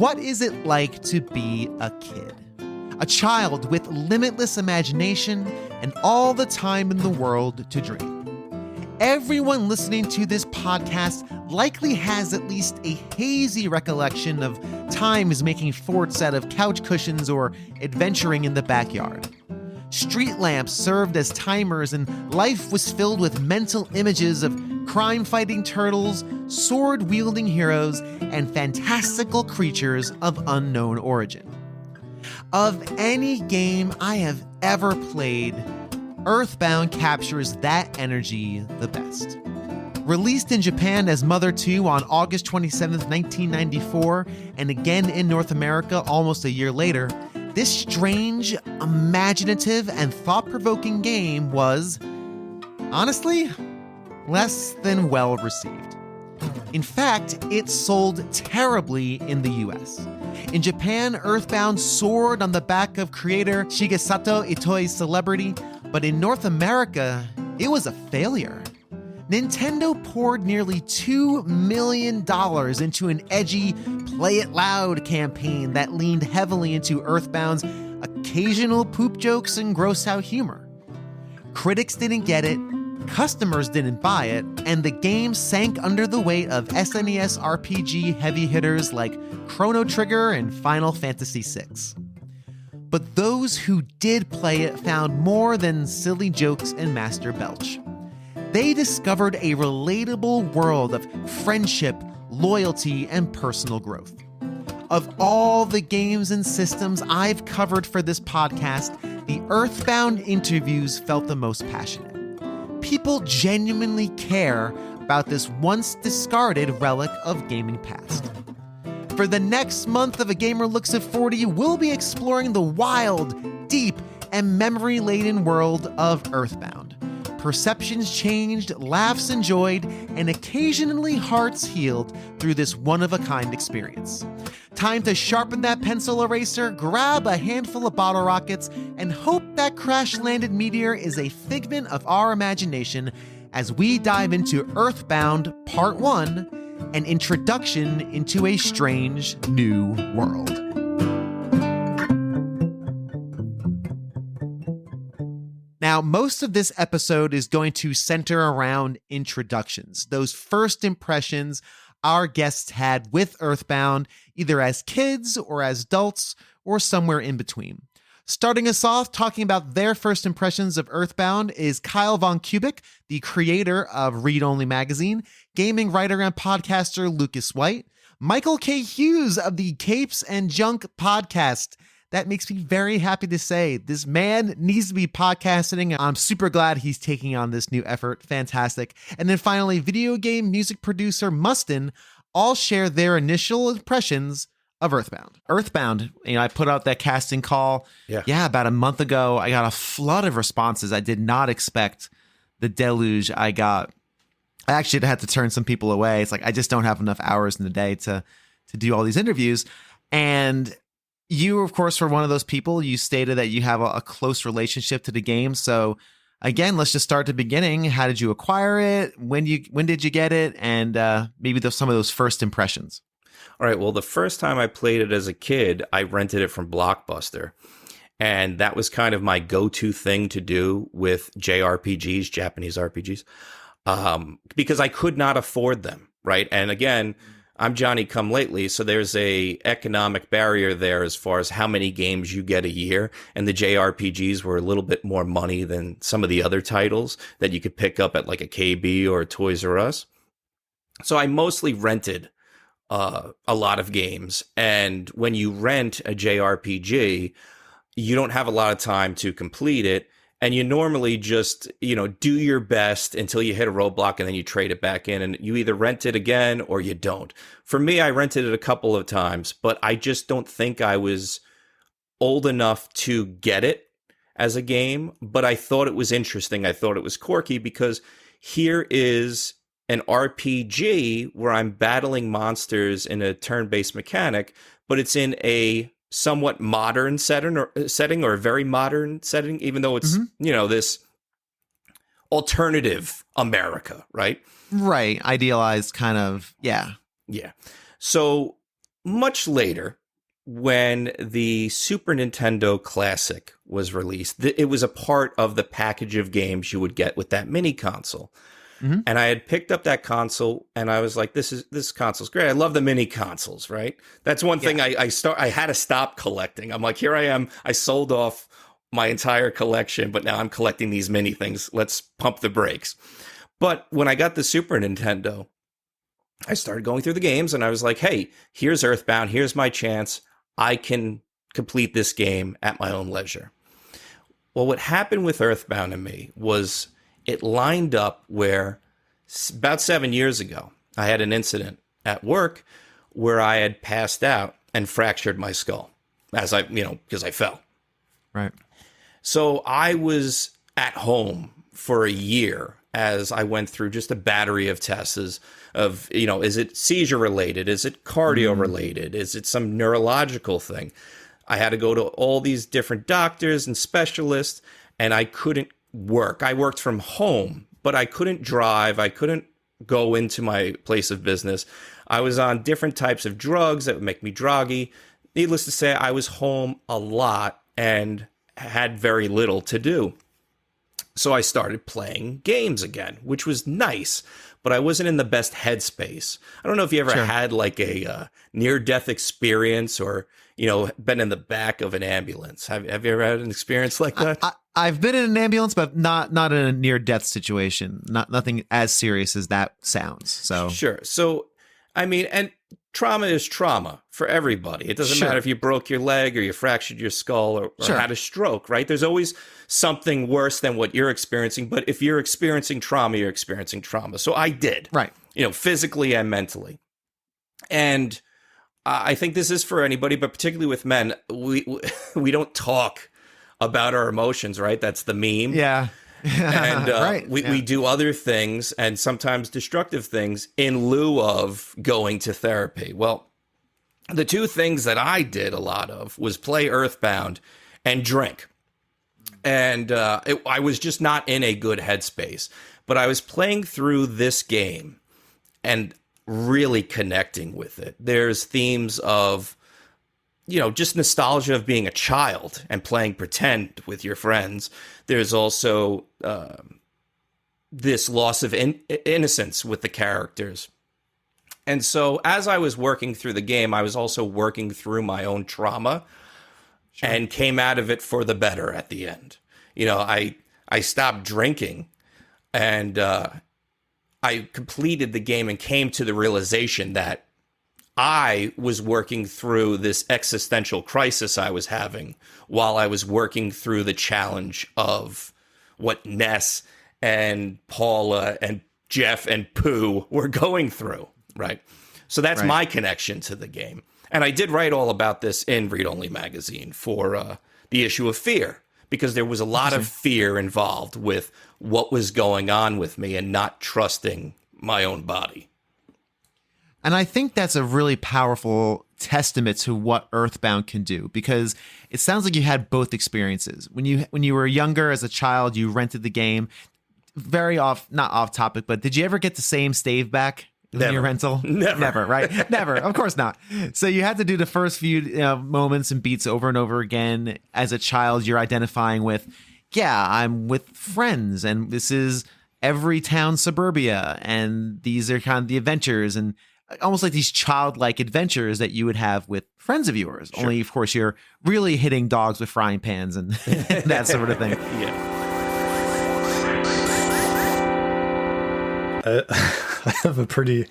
What is it like to be a kid? A child with limitless imagination and all the time in the world to dream. Everyone listening to this podcast likely has at least a hazy recollection of times making forts out of couch cushions or adventuring in the backyard. Street lamps served as timers, and life was filled with mental images of crime-fighting turtles, sword-wielding heroes, and fantastical creatures of unknown origin. Of any game I have ever played, Earthbound captures that energy the best. Released in Japan as Mother 2 on August 27, 1994, and again in North America almost a year later, this strange, imaginative, and thought-provoking game was, honestly, less than well received. In fact, it sold terribly in the US. In Japan, Earthbound soared on the back of creator Shigesato Itoi's celebrity, but in North America, it was a failure. Nintendo poured nearly $2 million into an edgy, play it loud campaign that leaned heavily into Earthbound's occasional poop jokes and gross out humor. Critics didn't get it, customers didn't buy it, and the game sank under the weight of SNES RPG heavy hitters like Chrono Trigger and Final Fantasy VI. But those who did play it found more than silly jokes and Master Belch. They discovered a relatable world of friendship, loyalty, and personal growth. Of all the games and systems I've covered for this podcast, the Earthbound interviews felt the most passionate. People genuinely care about this once discarded relic of gaming past. For the next month of A Gamer Looks at 40, we'll be exploring the wild, deep, and memory-laden world of Earthbound. Perceptions changed, laughs enjoyed, and occasionally hearts healed through this one-of-a-kind experience. Time to sharpen that pencil eraser, grab a handful of bottle rockets, and hope that crash-landed meteor is a figment of our imagination as we dive into Earthbound Part 1, an introduction into a strange new world. Now, most of this episode is going to center around introductions, those first impressions our guests had with Earthbound, either as kids or as adults or somewhere in between. Starting us off talking about their first impressions of Earthbound is Kyle VonKubick, the creator of Read Only Magazine, gaming writer and podcaster Lucas White, Michael K. Hughes of the Capes and Junk podcast. That makes me very happy to say this man needs to be podcasting. I'm super glad he's taking on this new effort. Fantastic. And then finally, video game music producer Mustin all share their initial impressions of Earthbound. Earthbound, I put out that casting call. Yeah, about a month ago. I got a flood of responses. I did not expect the deluge I got. I actually had to turn some people away. It's like, I just don't have enough hours in the day to do all these interviews. And you, of course, were one of those people. You stated that you have a close relationship to the game. So again, let's just start at the beginning. How did you acquire it? When did you get it? And maybe some of those first impressions. All right. Well, the first time I played it as a kid, I rented it from Blockbuster. And that was kind of my go-to thing to do with JRPGs, Japanese RPGs, because I could not afford them. Right. And again, I'm Johnny come lately, so there's a economic barrier there as far as how many games you get a year, and the JRPGs were a little bit more money than some of the other titles that you could pick up at like a KB or a Toys R Us. So I mostly rented a lot of games, and when you rent a JRPG, you don't have a lot of time to complete it. And you normally just, do your best until you hit a roadblock and then you trade it back in and you either rent it again or you don't. For me, I rented it a couple of times, but I just don't think I was old enough to get it as a game. But I thought it was interesting. I thought it was quirky because here is an RPG where I'm battling monsters in a turn-based mechanic, but it's in a somewhat modern setting or a very modern setting, even though it's, this alternative America, right? Right. Idealized kind of. Yeah. Yeah. So much later, when the Super Nintendo Classic was released, it was a part of the package of games you would get with that mini console. Mm-hmm. And I had picked up that console, and I was like, this console's great. I love the mini consoles, right? That's one thing I had to stop collecting. I'm like, here I am. I sold off my entire collection, but now I'm collecting these mini things. Let's pump the brakes. But when I got the Super Nintendo, I started going through the games, and I was like, hey, here's Earthbound. Here's my chance. I can complete this game at my own leisure. Well, what happened with Earthbound and me was it lined up where about 7 years ago, I had an incident at work where I had passed out and fractured my skull because I fell. Right. So I was at home for a year as I went through just a battery of tests of, is it seizure related? Is it cardio related? Is it some neurological thing? I had to go to all these different doctors and specialists, and I couldn't work. I worked from home, but I couldn't drive. I couldn't go into my place of business. I was on different types of drugs that would make me groggy. Needless to say, I was home a lot and had very little to do. So I started playing games again, which was nice, but I wasn't in the best headspace. I don't know if you ever had like a near-death experience or, been in the back of an ambulance. Have you ever had an experience like that? I've been in an ambulance, but not in a near-death situation. Nothing as serious as that sounds. So Sure. So, and trauma is trauma for everybody. It doesn't matter if you broke your leg or you fractured your skull or had a stroke, right? There's always something worse than what you're experiencing. But if you're experiencing trauma, you're experiencing trauma. So I did, right? Physically and mentally. And I think this is for anybody, but particularly with men, we don't talk about our emotions, right? That's the meme. Yeah. And we do other things and sometimes destructive things in lieu of going to therapy. Well, the two things that I did a lot of was play Earthbound and drink. And I was just not in a good headspace. But I was playing through this game and really connecting with it. There's themes of, just nostalgia of being a child and playing pretend with your friends. There's also this loss of innocence with the characters. And so as I was working through the game, I was also working through my own trauma and came out of it for the better at the end. I stopped drinking and I completed the game and came to the realization that I was working through this existential crisis I was having while I was working through the challenge of what Ness and Paula and Jeff and Pooh were going through, right? So that's my connection to the game. And I did write all about this in Read Only magazine for the issue of fear, because there was a lot of fear involved with what was going on with me and not trusting my own body. And I think that's a really powerful testament to what Earthbound can do, because it sounds like you had both experiences. When you were younger as a child, you rented the game. Not off topic, but did you ever get the same stave back in your rental? Never, right? Never. Of course not. So you had to do the first few moments and beats over and over again. As a child, you're identifying with, I'm with friends, and this is every town suburbia, and these are kind of the adventures, and almost like these childlike adventures that you would have with friends of yours. Sure. Only, of course, you're really hitting dogs with frying pans and that sort of thing. Yeah. I have a pretty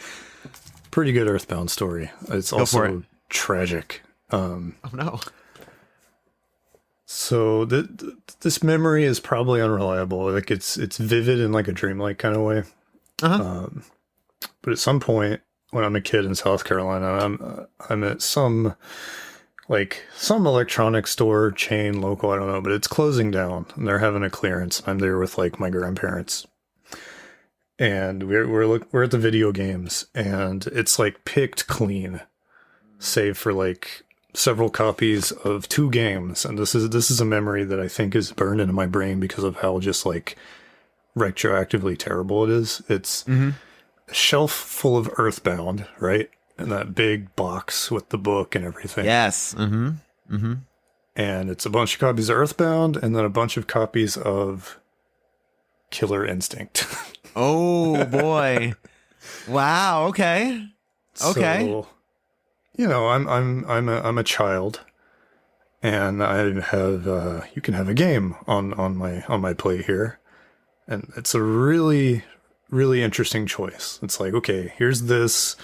good Earthbound story. It's also tragic. Oh no. So this memory is probably unreliable. Like it's vivid in like a dreamlike kind of way. Uh-huh. But at some point when I'm a kid in South Carolina, I'm at some electronics store chain local, I don't know, but it's closing down and they're having a clearance. I'm there with like my grandparents. And we're at the video games, and it's like picked clean, save for like several copies of 2 games. And this is a memory that I think is burned into my brain because of how just like retroactively terrible it is. It's a shelf full of Earthbound, right? in that big box with the book and everything. Yes. Mm-hmm. Mm-hmm. And it's a bunch of copies of Earthbound and then a bunch of copies of Killer Instinct. Oh boy! Wow. Okay. Okay. So, you know, I'm a child, and I have you can have a game on my plate here, and it's a really interesting choice. It's like, okay, here's this.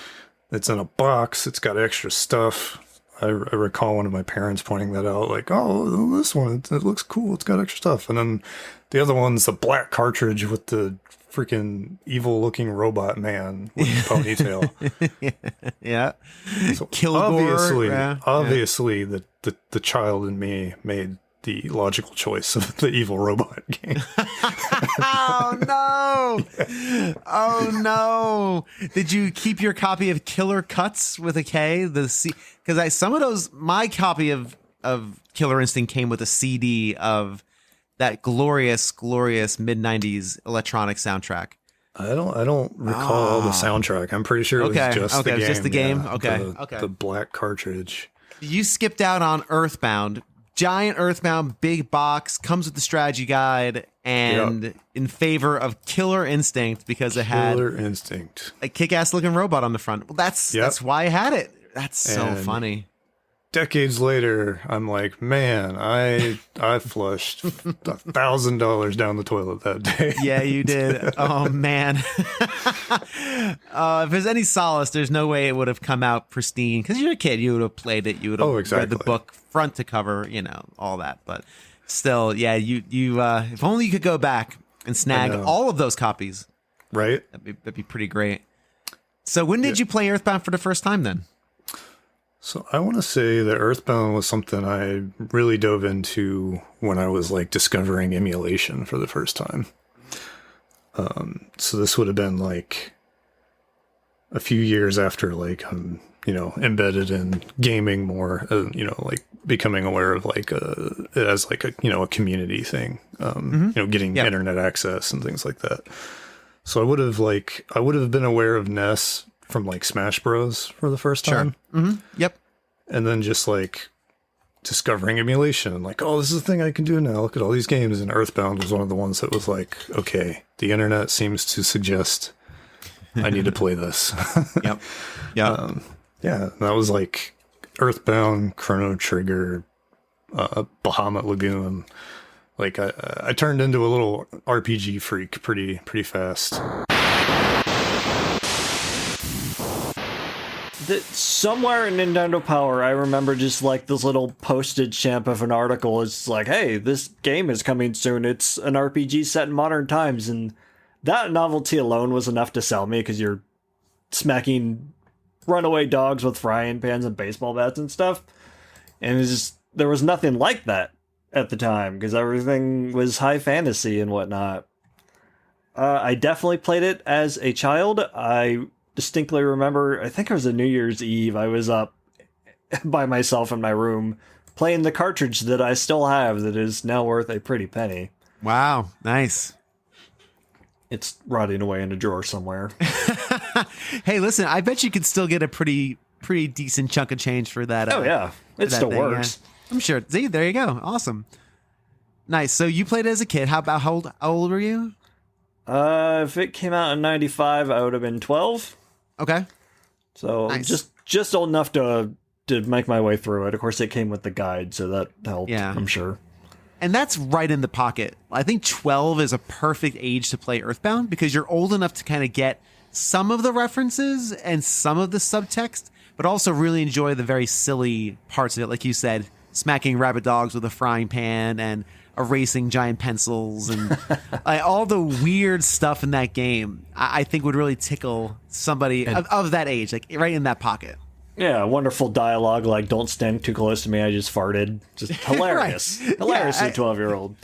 It's in a box. It's got extra stuff. I recall one of my parents pointing that out, like, oh, this one, it looks cool. It's got extra stuff. And then the other one's the black cartridge with the freaking evil-looking robot man with the ponytail. Yeah. So Kilgore. obviously, the child in me made the logical choice of the evil robot game. Oh no! Yeah. Oh no! Did you keep your copy of Killer Cuts with a K? Because some of those, my copy of Killer Instinct came with a CD of that glorious mid-90s electronic soundtrack. I don't recall the soundtrack. I'm pretty sure it was just the game. Just the game. Yeah, Okay. The black cartridge. You skipped out on Earthbound. Giant Earthbound, big box, comes with the strategy guide, and in favor of Killer Instinct because it had Killer Instinct, a kick-ass looking robot on the front. Well, that's why I had it. That's so funny. Decades later, I'm like, man, I flushed $1,000 down the toilet that day. Yeah, you did. Oh man. If there's any solace, there's no way it would have come out pristine. Because you're a kid, you would have played it. You would have read the book front to cover, all that. But still, yeah, you if only you could go back and snag all of those copies. Right? That'd be pretty great. So when did you play Earthbound for the first time then? So I want to say that Earthbound was something I really dove into when I was like discovering emulation for the first time. So this would have been like a few years after like I'm, embedded in gaming more, like becoming aware of like it as like a, a community thing, getting internet access and things like that. So I would have been aware of NES from like Smash Bros for the first time. Sure. Mm-hmm. Yep. And then just like discovering emulation and like, oh, this is a thing I can do now. Look at all these games. And Earthbound was one of the ones that was like, okay, the internet seems to suggest I need to play this. Yep. Yeah. Yeah. That was like Earthbound, Chrono Trigger, Bahamut Lagoon. Like I turned into a little RPG freak pretty fast. Somewhere in Nintendo Power, I remember just like this little postage stamp of an article. It's like, hey, this game is coming soon. It's an RPG set in modern times. And that novelty alone was enough to sell me because you're smacking runaway dogs with frying pans and baseball bats and stuff. And it's just, there was nothing like that at the time because everything was high fantasy and whatnot. I definitely played it as a child. I distinctly remember, I think it was a New Year's Eve, I was up by myself in my room playing the cartridge that I still have that is now worth a pretty penny. Wow, nice. It's rotting away in a drawer somewhere. Hey, listen, I bet you could still get a pretty decent chunk of change for that. Oh yeah, it still works. Yeah. I'm sure. See, there you go. Awesome. Nice. So you played it as a kid. How old were you? If it came out in 95, I would have been 12. Okay. So nice. just old enough to make my way through it. Of course, it came with the guide, so that helped, I'm sure. And that's right in the pocket. I think 12 is a perfect age to play Earthbound because you're old enough to kind of get some of the references and some of the subtext, but also really enjoy the very silly parts of it. Like you said, smacking rabbit dogs with a frying pan and erasing giant pencils and all the weird stuff in that game, I think would really tickle somebody of that age, like right in that pocket. Yeah, wonderful dialogue like, don't stand too close to me, I just farted. Just hilarious. Right. Hilarious as a 12-year-old.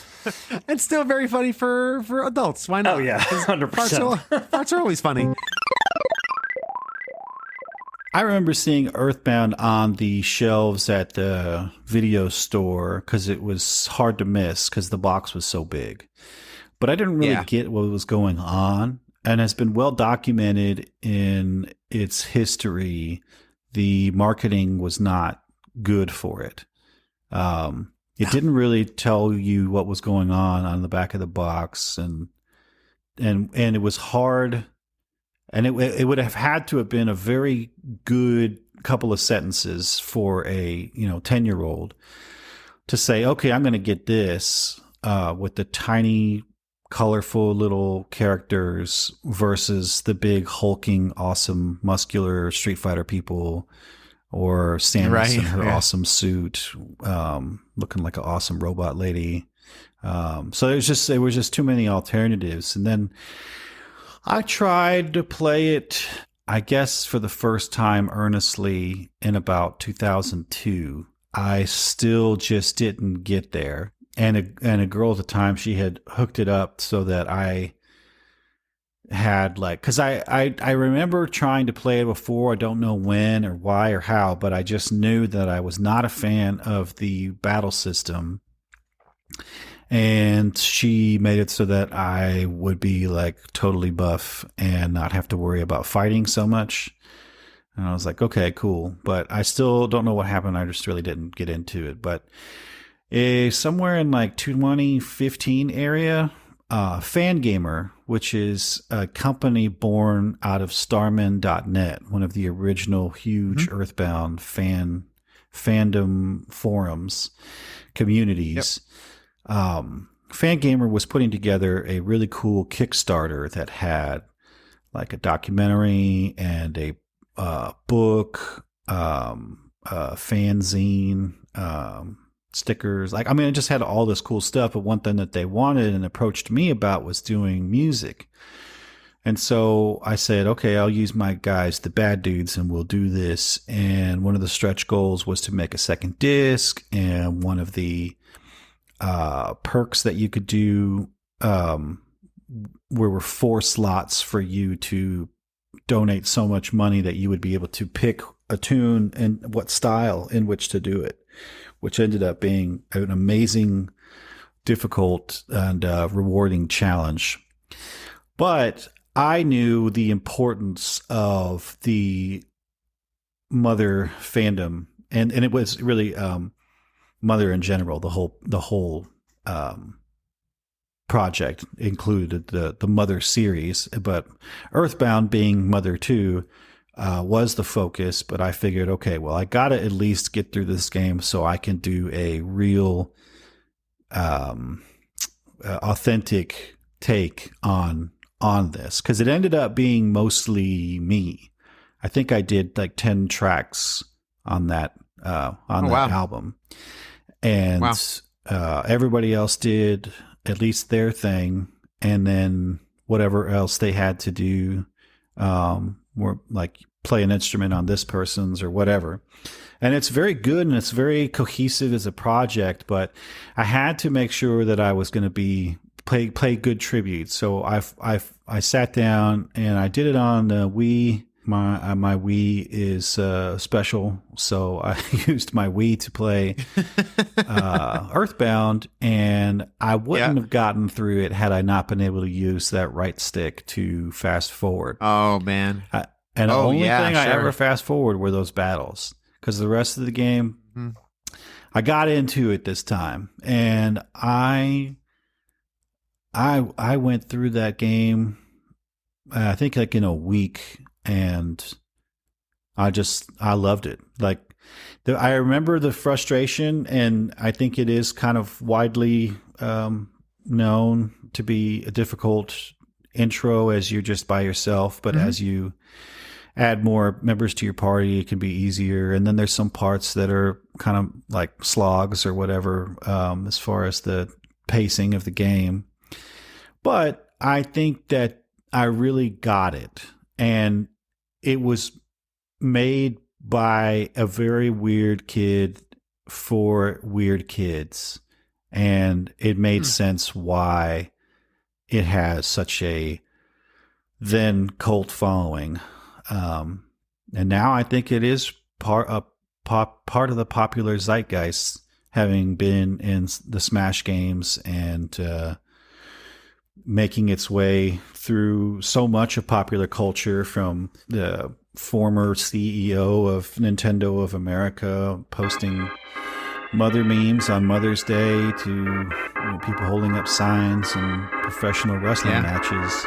And still very funny for adults. Why not? Oh, yeah, 100%. Parts are always funny. I remember seeing Earthbound on the shelves at the video store because it was hard to miss because the box was so big. But I didn't really get what was going on, and has been well documented in its history the marketing was not good for it. It didn't really tell you what was going on the back of the box, and it was hard, and it would have had to have been a very good couple of sentences for a 10-year-old to say, okay, I'm going to get this with the tiny, colorful little characters versus the big, hulking, awesome, muscular Street Fighter people, or Samus in her awesome suit, looking like an awesome robot lady. So there was just too many alternatives. And then I tried to play it, I guess, for the first time earnestly in about 2002. I still just didn't get there. And a girl at the time, she had hooked it up so that I had because I remember trying to play it before. I don't know when or why or how, but I just knew that I was not a fan of the battle system. And she made it so that I would be totally buff and not have to worry about fighting so much. And I was like, okay, cool. But I still don't know what happened. I just really didn't get into it. But somewhere in 2015 area, Fangamer, which is a company born out of Starman.net, one of the original huge Earthbound fandom forums communities. Yep. Fangamer was putting together a really cool Kickstarter that had a documentary and a book, fanzine, stickers. It just had all this cool stuff. But one thing that they wanted and approached me about was doing music. And so I said, okay, I'll use my guys, the bad dudes, and we'll do this. And one of the stretch goals was to make a second disc. And one of the perks that you could do were 4 slots for you to donate so much money that you would be able to pick a tune and what style in which to do it, which ended up being an amazing, difficult, and rewarding challenge. But I knew the importance of the Mother fandom, and it was really Mother in general. The whole project included the Mother series, but Earthbound being Mother 2 was the focus. But I figured, okay, well, I got to at least get through this game so I can do a real authentic take on this, because it ended up being mostly me. I think I did 10 tracks on that album, and everybody else did at least their thing, and then whatever else they had to do, were play an instrument on this person's or whatever. And it's very good and it's very cohesive as a project, but I had to make sure that I was going to play good tribute. So I sat down and I did it on the Wii. My Wii is special, so I used my Wii to play Earthbound, and I wouldn't have gotten through it had I not been able to use that right stick to fast forward. Oh, man. The only thing I ever fast forward were those battles, because the rest of the game, I got into it this time, and I went through that game, I think in a week. And I loved it. I remember the frustration, and I think it is kind of widely known to be a difficult intro as you're just by yourself. But as you add more members to your party, it can be easier. And then there's some parts that are kind of like slogs or whatever, as far as the pacing of the game. But I think that I really got it. And it was made by a very weird kid for weird kids. And it made sense why it has such a then cult following. And now I think it is part of the popular zeitgeist, having been in the Smash games and making its way through so much of popular culture, from the former CEO of Nintendo of America posting mother memes on Mother's Day to people holding up signs and professional wrestling matches.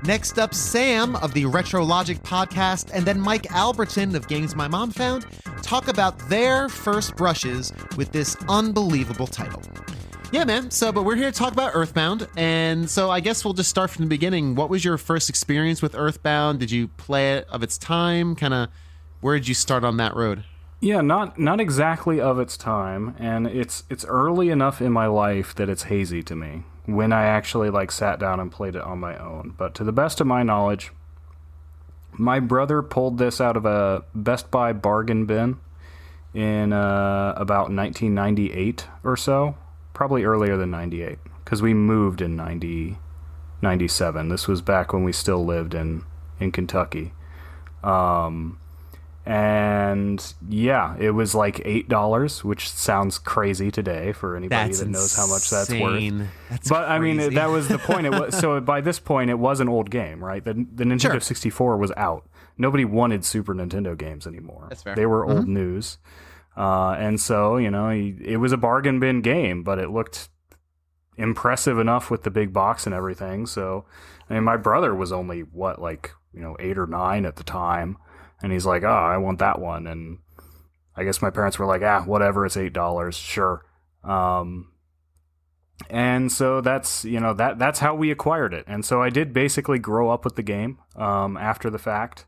Next up, Sam of the Retro Logic podcast, and then Mike Alberton of Games My Mom Found talk about their first brushes with this unbelievable title. Yeah, man. But we're here to talk about Earthbound, and so I guess we'll just start from the beginning. What was your first experience with Earthbound? Did you play it of its time? Kind of, where did you start on that road? Yeah, not exactly of its time, and it's early enough in my life that it's hazy to me when I actually sat down and played it on my own. But to the best of my knowledge, my brother pulled this out of a Best Buy bargain bin in about 1998 or so, probably earlier than 98, because we moved in 97. This was back when we still lived in Kentucky. And yeah, it was like $8, which sounds crazy today for anybody that knows how much that's worth. But I mean, that was the point. So by this point, it was an old game, right? The Nintendo 64 was out. Nobody wanted Super Nintendo games anymore. That's fair. They were old news. And so, it was a bargain bin game, but it looked impressive enough with the big box and everything. So, I mean, my brother was only, 8 or 9 at the time. And he's like, oh, I want that one. And I guess my parents were like, whatever, it's $8, sure. And so that's, that's how we acquired it. And so I did basically grow up with the game after the fact.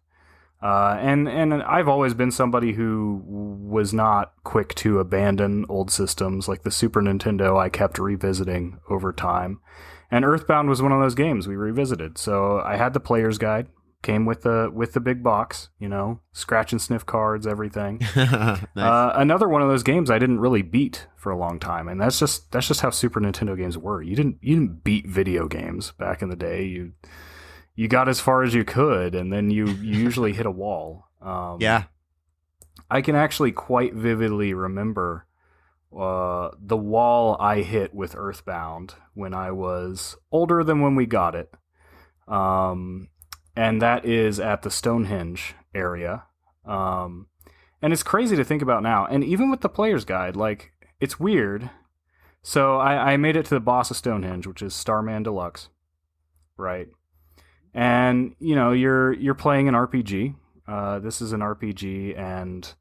And I've always been somebody who was not quick to abandon old systems. Like the Super Nintendo, I kept revisiting over time. And Earthbound was one of those games we revisited. So I had the player's guide. Came with the big box, scratch and sniff cards, everything. Nice. Another one of those games I didn't really beat for a long time, and that's just how Super Nintendo games were. You didn't beat video games back in the day. You got as far as you could, and then you usually hit a wall. Yeah, I can actually quite vividly remember the wall I hit with Earthbound when I was older than when we got it. And that is at the Stonehenge area. And it's crazy to think about now. And even with the player's guide, it's weird. So I made it to the boss of Stonehenge, which is Starman Deluxe, right? And, you're playing an RPG. This is an RPG, and,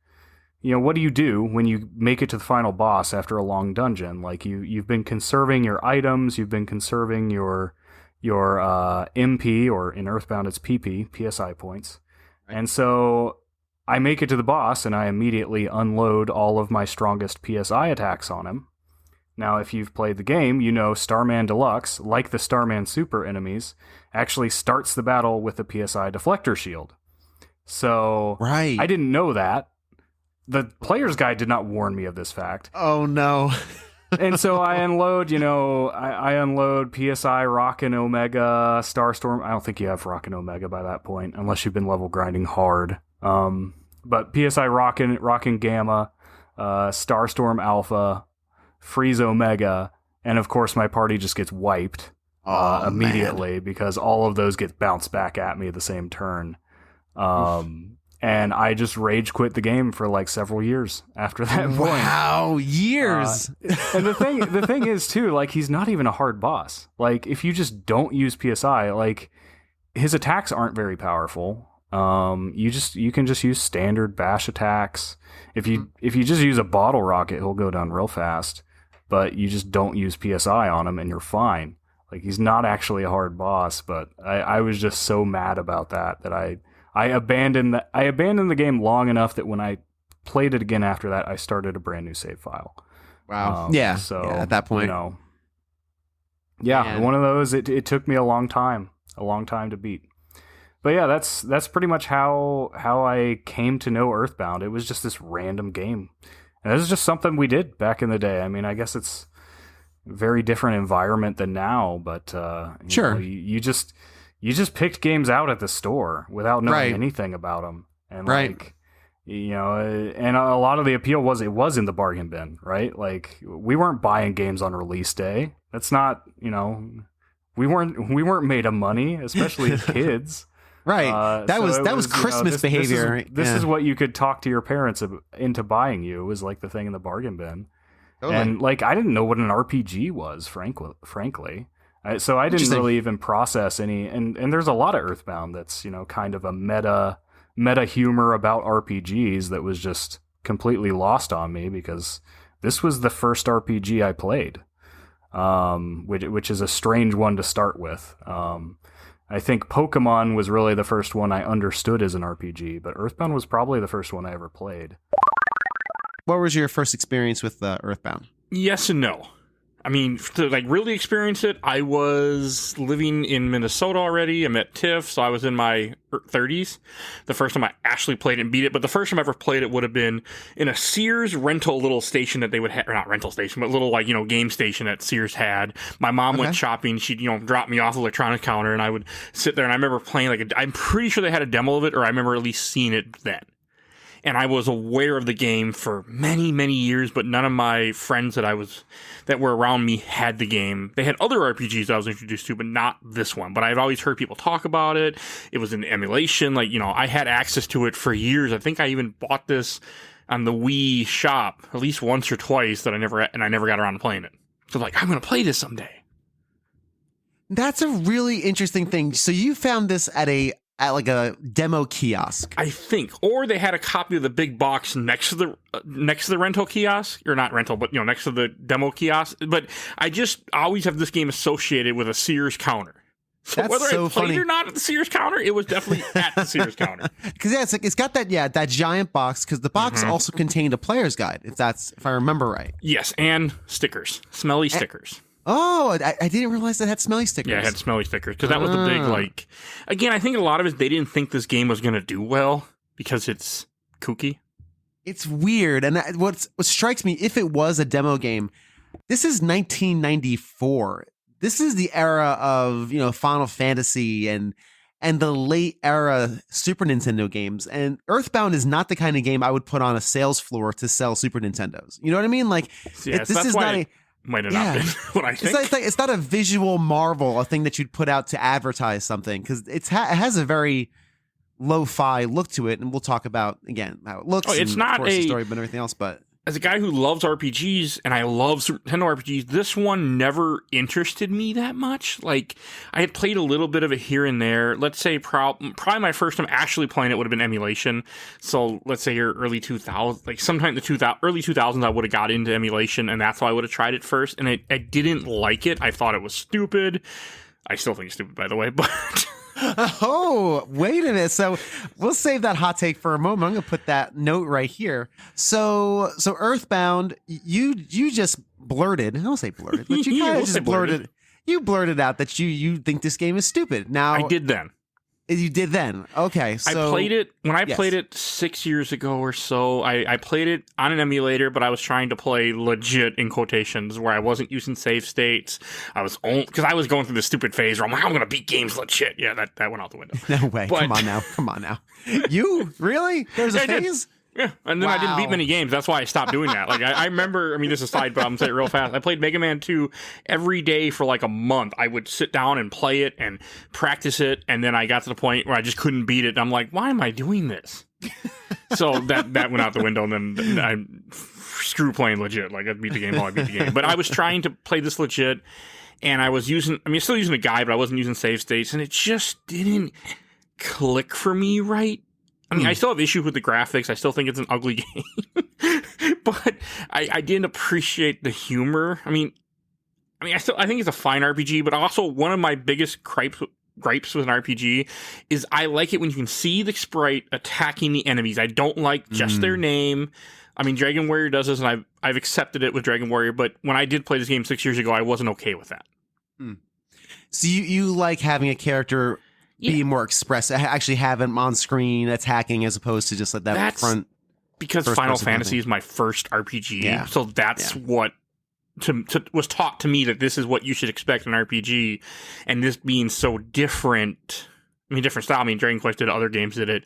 what do you do when you make it to the final boss after a long dungeon? You've been conserving your items, you've been conserving your MP, or in Earthbound it's PP, PSI points. Right. And so I make it to the boss and I immediately unload all of my strongest PSI attacks on him. Now, if you've played the game, Starman Deluxe, like the Starman Super enemies, actually starts the battle with a PSI deflector shield. So right. I didn't know that. The player's guide did not warn me of this fact. Oh, no. And so I unload, I unload PSI, Rockin' Omega, Starstorm. I don't think you have Rockin' Omega by that point, unless you've been level grinding hard. But PSI, Rockin' Gamma, Starstorm Alpha, Freeze Omega, and of course my party just gets wiped immediately because all of those get bounced back at me at the same turn. And I just rage quit the game for several years after that point. Wow, years. And the thing is too, he's not even a hard boss. If you just don't use PSI, his attacks aren't very powerful. You can just use standard bash attacks. If you just use a bottle rocket, he'll go down real fast. But you just don't use PSI on him and you're fine. He's not actually a hard boss, but I was just so mad about that I abandoned the game long enough that when I played it again after that, I started a brand new save file. Wow. So at that point, one of those. It took me a long time to beat. But yeah, that's pretty much how I came to know Earthbound. It was just this random game, and this is just something we did back in the day. I mean, I guess it's a very different environment than now, but sure, you just picked games out at the store without knowing anything about them. And And a lot of the appeal was it was in the bargain bin, right? Like we weren't buying games on release day. That's not, we weren't made of money, especially as kids. Right. That was Christmas behavior. This is what you could talk to your parents into buying you, was like the thing in the bargain bin. Totally. And like I didn't know what an RPG was, frankly. So I didn't really even process any. And there's a lot of Earthbound that's kind of a meta humor about RPGs that was just completely lost on me, because this was the first RPG I played, which is a strange one to start with. I think Pokemon was really the first one I understood as an RPG, but Earthbound was probably the first one I ever played. What was your first experience with Earthbound? Yes and no. I mean, to really experience it, I was living in Minnesota already. I'm at TIFF, so I was in my 30s. The first time I actually played it and beat it, but the first time I ever played it would have been in a Sears rental little station that they would have, or not rental station, but little game station that Sears had. My mom went shopping. She'd, drop me off the electronic counter, and I would sit there, and I remember playing I'm pretty sure they had a demo of it, or I remember at least seeing it then. And I was aware of the game for many, many years, but none of my friends that were around me had the game. They had other RPGs I was introduced to, but not this one. But I'd always heard people talk about it. It was in emulation. I had access to it for years. I think I even bought this on the Wii shop at least once or twice I never got around to playing it. So I'm going to play this someday. That's a really interesting thing. So you found this at a demo kiosk, I think, or they had a copy of the big box next to the rental kiosk, or not rental, but next to the demo kiosk. But I just always have this game associated with a Sears counter. So whether I played or not at the Sears counter, it was definitely at the Sears counter. Because it's got that giant box. Because the box also contained a player's guide, if I remember right. Yes, and stickers, smelly stickers. Oh, I didn't realize that had smelly stickers. Yeah, it had smelly stickers, because that was the big, again, I think a lot of it, they didn't think this game was going to do well because it's kooky. It's weird. And what strikes me, if it was a demo game, this is 1994. This is the era of, Final Fantasy and the late era Super Nintendo games. And Earthbound is not the kind of game I would put on a sales floor to sell Super Nintendos. You know what I mean? This is not a... Might have not been what I think. It's not a visual marvel, a thing that you'd put out to advertise something, because it has a very lo-fi look to it, and we'll talk about, again, how it looks. It's not the story, but everything else. But as a guy who loves RPGs, and I love Super Nintendo RPGs, this one never interested me that much. I had played a little bit of it here and there. Let's say probably my first time actually playing it would have been emulation. So let's say your early 2000s, sometime in the early 2000s, I would have got into emulation, and that's why I would have tried it first. And I didn't like it. I thought it was stupid. I still think it's stupid, by the way, but... Oh, wait a minute. So we'll save that hot take for a moment. I'm going to put that note right here. So Earthbound, you just blurted. I don't say blurted, but you kind of just blurted. You blurted out that you think this game is stupid. Now I did then. You did then. Okay. So I played it when I played it 6 years ago or so. I played it on an emulator, but I was trying to play legit in quotations, where I wasn't using save states. Because I was going through this stupid phase where I'm like, I'm going to beat games legit. Yeah, that went out the window. No way. But, come on now. You really? There's a phase? Yeah, and then I didn't beat many games. That's why I stopped doing that. I remember, this is a side, but I'm going to say it real fast. I played Mega Man 2 every day for a month. I would sit down and play it and practice it, and then I got to the point where I just couldn't beat it. And I'm like, why am I doing this? So that went out the window, and then I screw playing legit. I beat the game while I beat the game. But I was trying to play this legit, and I was still using a guide, but I wasn't using save states, and it just didn't click for me right. I still have issues with the graphics. I still think it's an ugly game, but I didn't appreciate the humor. I think it's a fine RPG, but also one of my biggest gripes with an RPG is I like it when you can see the sprite attacking the enemies. I don't like just their name. Dragon Warrior does this, and I've accepted it with Dragon Warrior, but when I did play this game 6 years ago, I wasn't okay with that. So you like having a character be more expressive, actually have him on screen attacking, as opposed to just that front. Because Final Fantasy is my first RPG, so that's what was taught to me, that this is what you should expect in an RPG, and this being so different. Different style. Dragon Quest did it, other games did it.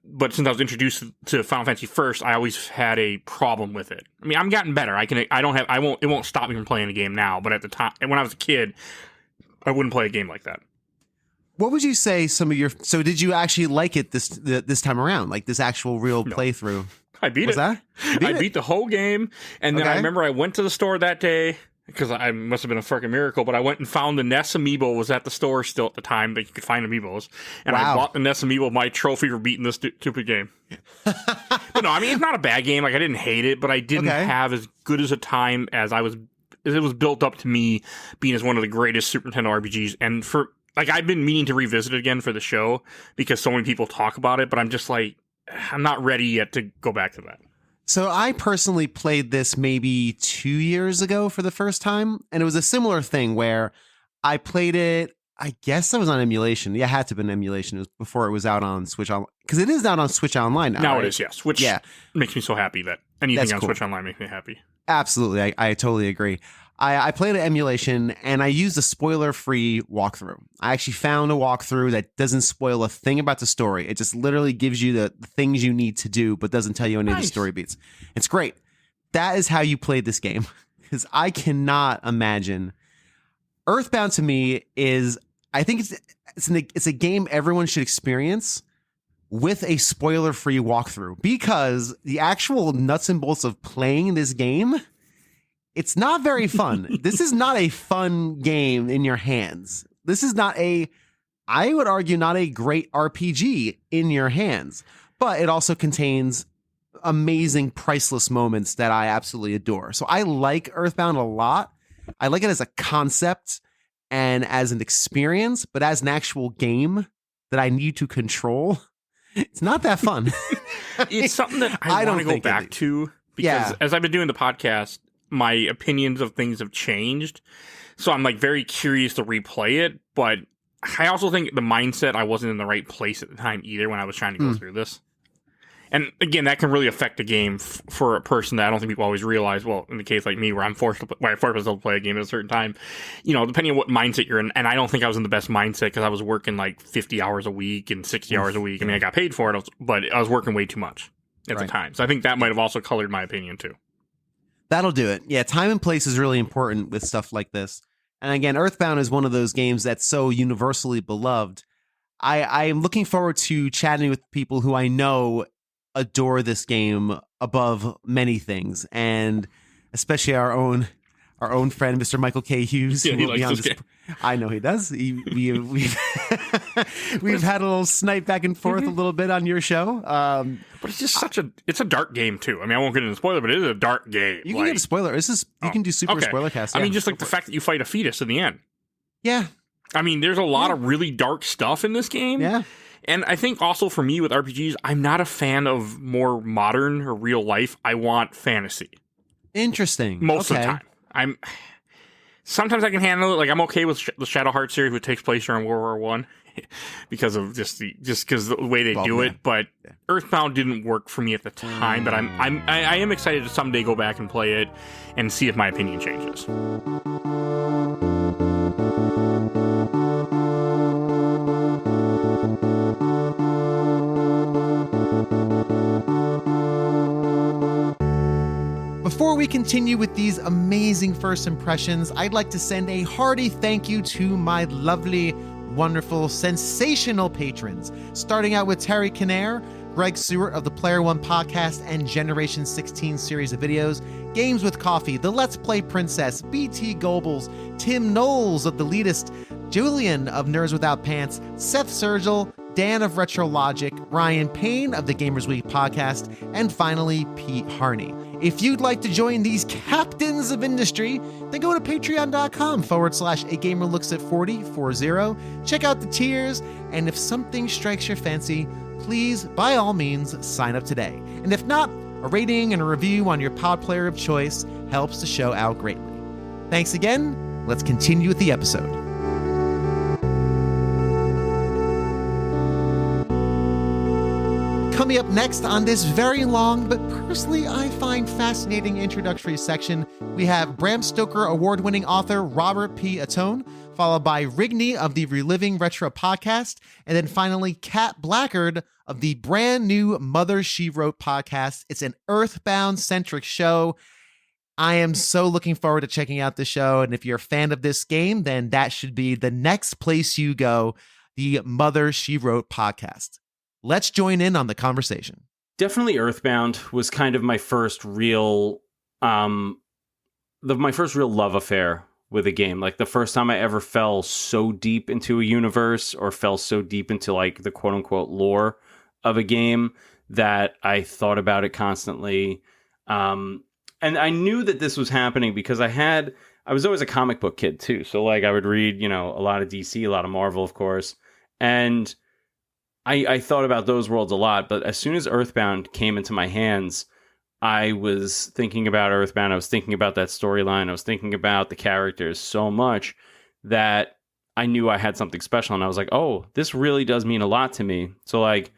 but since I was introduced to Final Fantasy first, I always had a problem with it. I mean, I'm gotten better. It won't stop me from playing a game now. But at the time, when I was a kid, I wouldn't play a game like that. What would you say so did you actually like it this time around? Like this actual real playthrough? I beat it. I beat the whole game. And then I remember I went to the store that day because I must have been a freaking miracle, but I went and found the NES Amiibo was at the store still at the time that you could find Amiibos. And I bought the NES Amiibo, my trophy for beating this stupid game. But no, I mean, it's not a bad game. Like, I didn't hate it, but I didn't have as good as a time as it was built up to me being as one of the greatest Super Nintendo RPGs. And I've been meaning to revisit it again for the show because so many people talk about it, but I'm just like, I'm not ready yet to go back to that. So I personally played this maybe 2 years ago for the first time, and it was a similar thing where I played it, I guess I was on emulation. Yeah, it had to have been emulation. It was before it was out on Switch Online, because it is out on Switch Online now. Now right? it is, yes, which makes me so happy that anything on Switch Online makes me happy. Absolutely, I totally agree. I played an emulation, and I used a spoiler-free walkthrough. I actually found a walkthrough that doesn't spoil a thing about the story. It just literally gives you the things you need to do, but doesn't tell you any of the story beats. It's great. That is how you played this game, because I cannot imagine. Earthbound to me is, I think it's a game everyone should experience with a spoiler-free walkthrough, because the actual nuts and bolts of playing this game, it's not very fun. This is not a fun game in your hands. This is not I would argue, not a great RPG in your hands, but it also contains amazing, priceless moments that I absolutely adore. So I like Earthbound a lot. I like it as a concept and as an experience, but as an actual game that I need to control, it's not that fun. It's something that I want to go back to because as I've been doing the podcast, my opinions of things have changed. So I'm like very curious to replay it, but I also think the mindset, I wasn't in the right place at the time either when I was trying to go through this. And again, that can really affect a game for a person that I don't think people always realize. Well, in the case like me, where I forced myself to play a game at a certain time, depending on what mindset you're in. And I don't think I was in the best mindset because I was working like 50 hours a week and 60 hours a week. I mean, I got paid for it, but I was working way too much at the time. So I think that might have also colored my opinion too. That'll do it. Yeah, time and place is really important with stuff like this. And again, Earthbound is one of those games that's so universally beloved. I am looking forward to chatting with people who I know adore this game above many things, and especially our own friend, Mr. Michael K. Hughes. Yeah, he likes this game. I know he does. We've had a little snipe back and forth a little bit on your show. But it's just it's a dark game too. I mean, I won't get into spoiler, but it is a dark game. You can get a spoiler. You can do super spoiler cast. I mean, just like the fact that you fight a fetus in the end. Yeah. I mean, there's a lot of really dark stuff in this game. Yeah. And I think also for me with RPGs, I'm not a fan of more modern or real life. I want fantasy. Interesting. Most of the time. Sometimes I can handle it. Like, I'm okay with the Shadow Heart series, which takes place during World War I because of just because the way they do it. But Earthbound didn't work for me at the time. But I am excited to someday go back and play it and see if my opinion changes. Before we continue with these amazing first impressions, I'd like to send a hearty thank you to my lovely, wonderful, sensational patrons, starting out with Terry Kinnair, Greg Seward of the Player One podcast and Generation 16 series of videos, Games with Coffee, The Let's Play Princess, BT Goebbels, Tim Knowles of The Elitist, Julian of Nerds Without Pants, Seth Sergel, Dan of Retro Logic, Ryan Payne of the Gamers Week podcast, and finally, Pete Harney. If you'd like to join these captains of industry, then go to patreon.com/agamerlooksat4040. Check out the tiers, and if something strikes your fancy, please, by all means, sign up today. And if not, a rating and a review on your pod player of choice helps the show out greatly. Thanks again. Let's continue with the episode. Coming up next on this very long, but personally I find fascinating introductory section, we have Bram Stoker award-winning author Robert P. Atone, followed by Rigney of the Reliving Retro podcast, and then finally Kat Blackard of the brand new Mother She Wrote podcast. It's an Earthbound-centric show. I am so looking forward to checking out the show, and if you're a fan of this game, then that should be the next place you go, the Mother She Wrote podcast. Let's join in on the conversation. Definitely Earthbound was kind of my first real my first real love affair with a game. Like the first time I ever fell so deep into a universe or fell so deep into like the quote unquote lore of a game that I thought about it constantly. And I knew that this was happening because I was always a comic book kid too. So like I would read, a lot of DC, a lot of Marvel, of course. And I thought about those worlds a lot. But as soon as Earthbound came into my hands, I was thinking about Earthbound. I was thinking about that storyline. I was thinking about the characters so much that I knew I had something special. And I was like, oh, this really does mean a lot to me. So like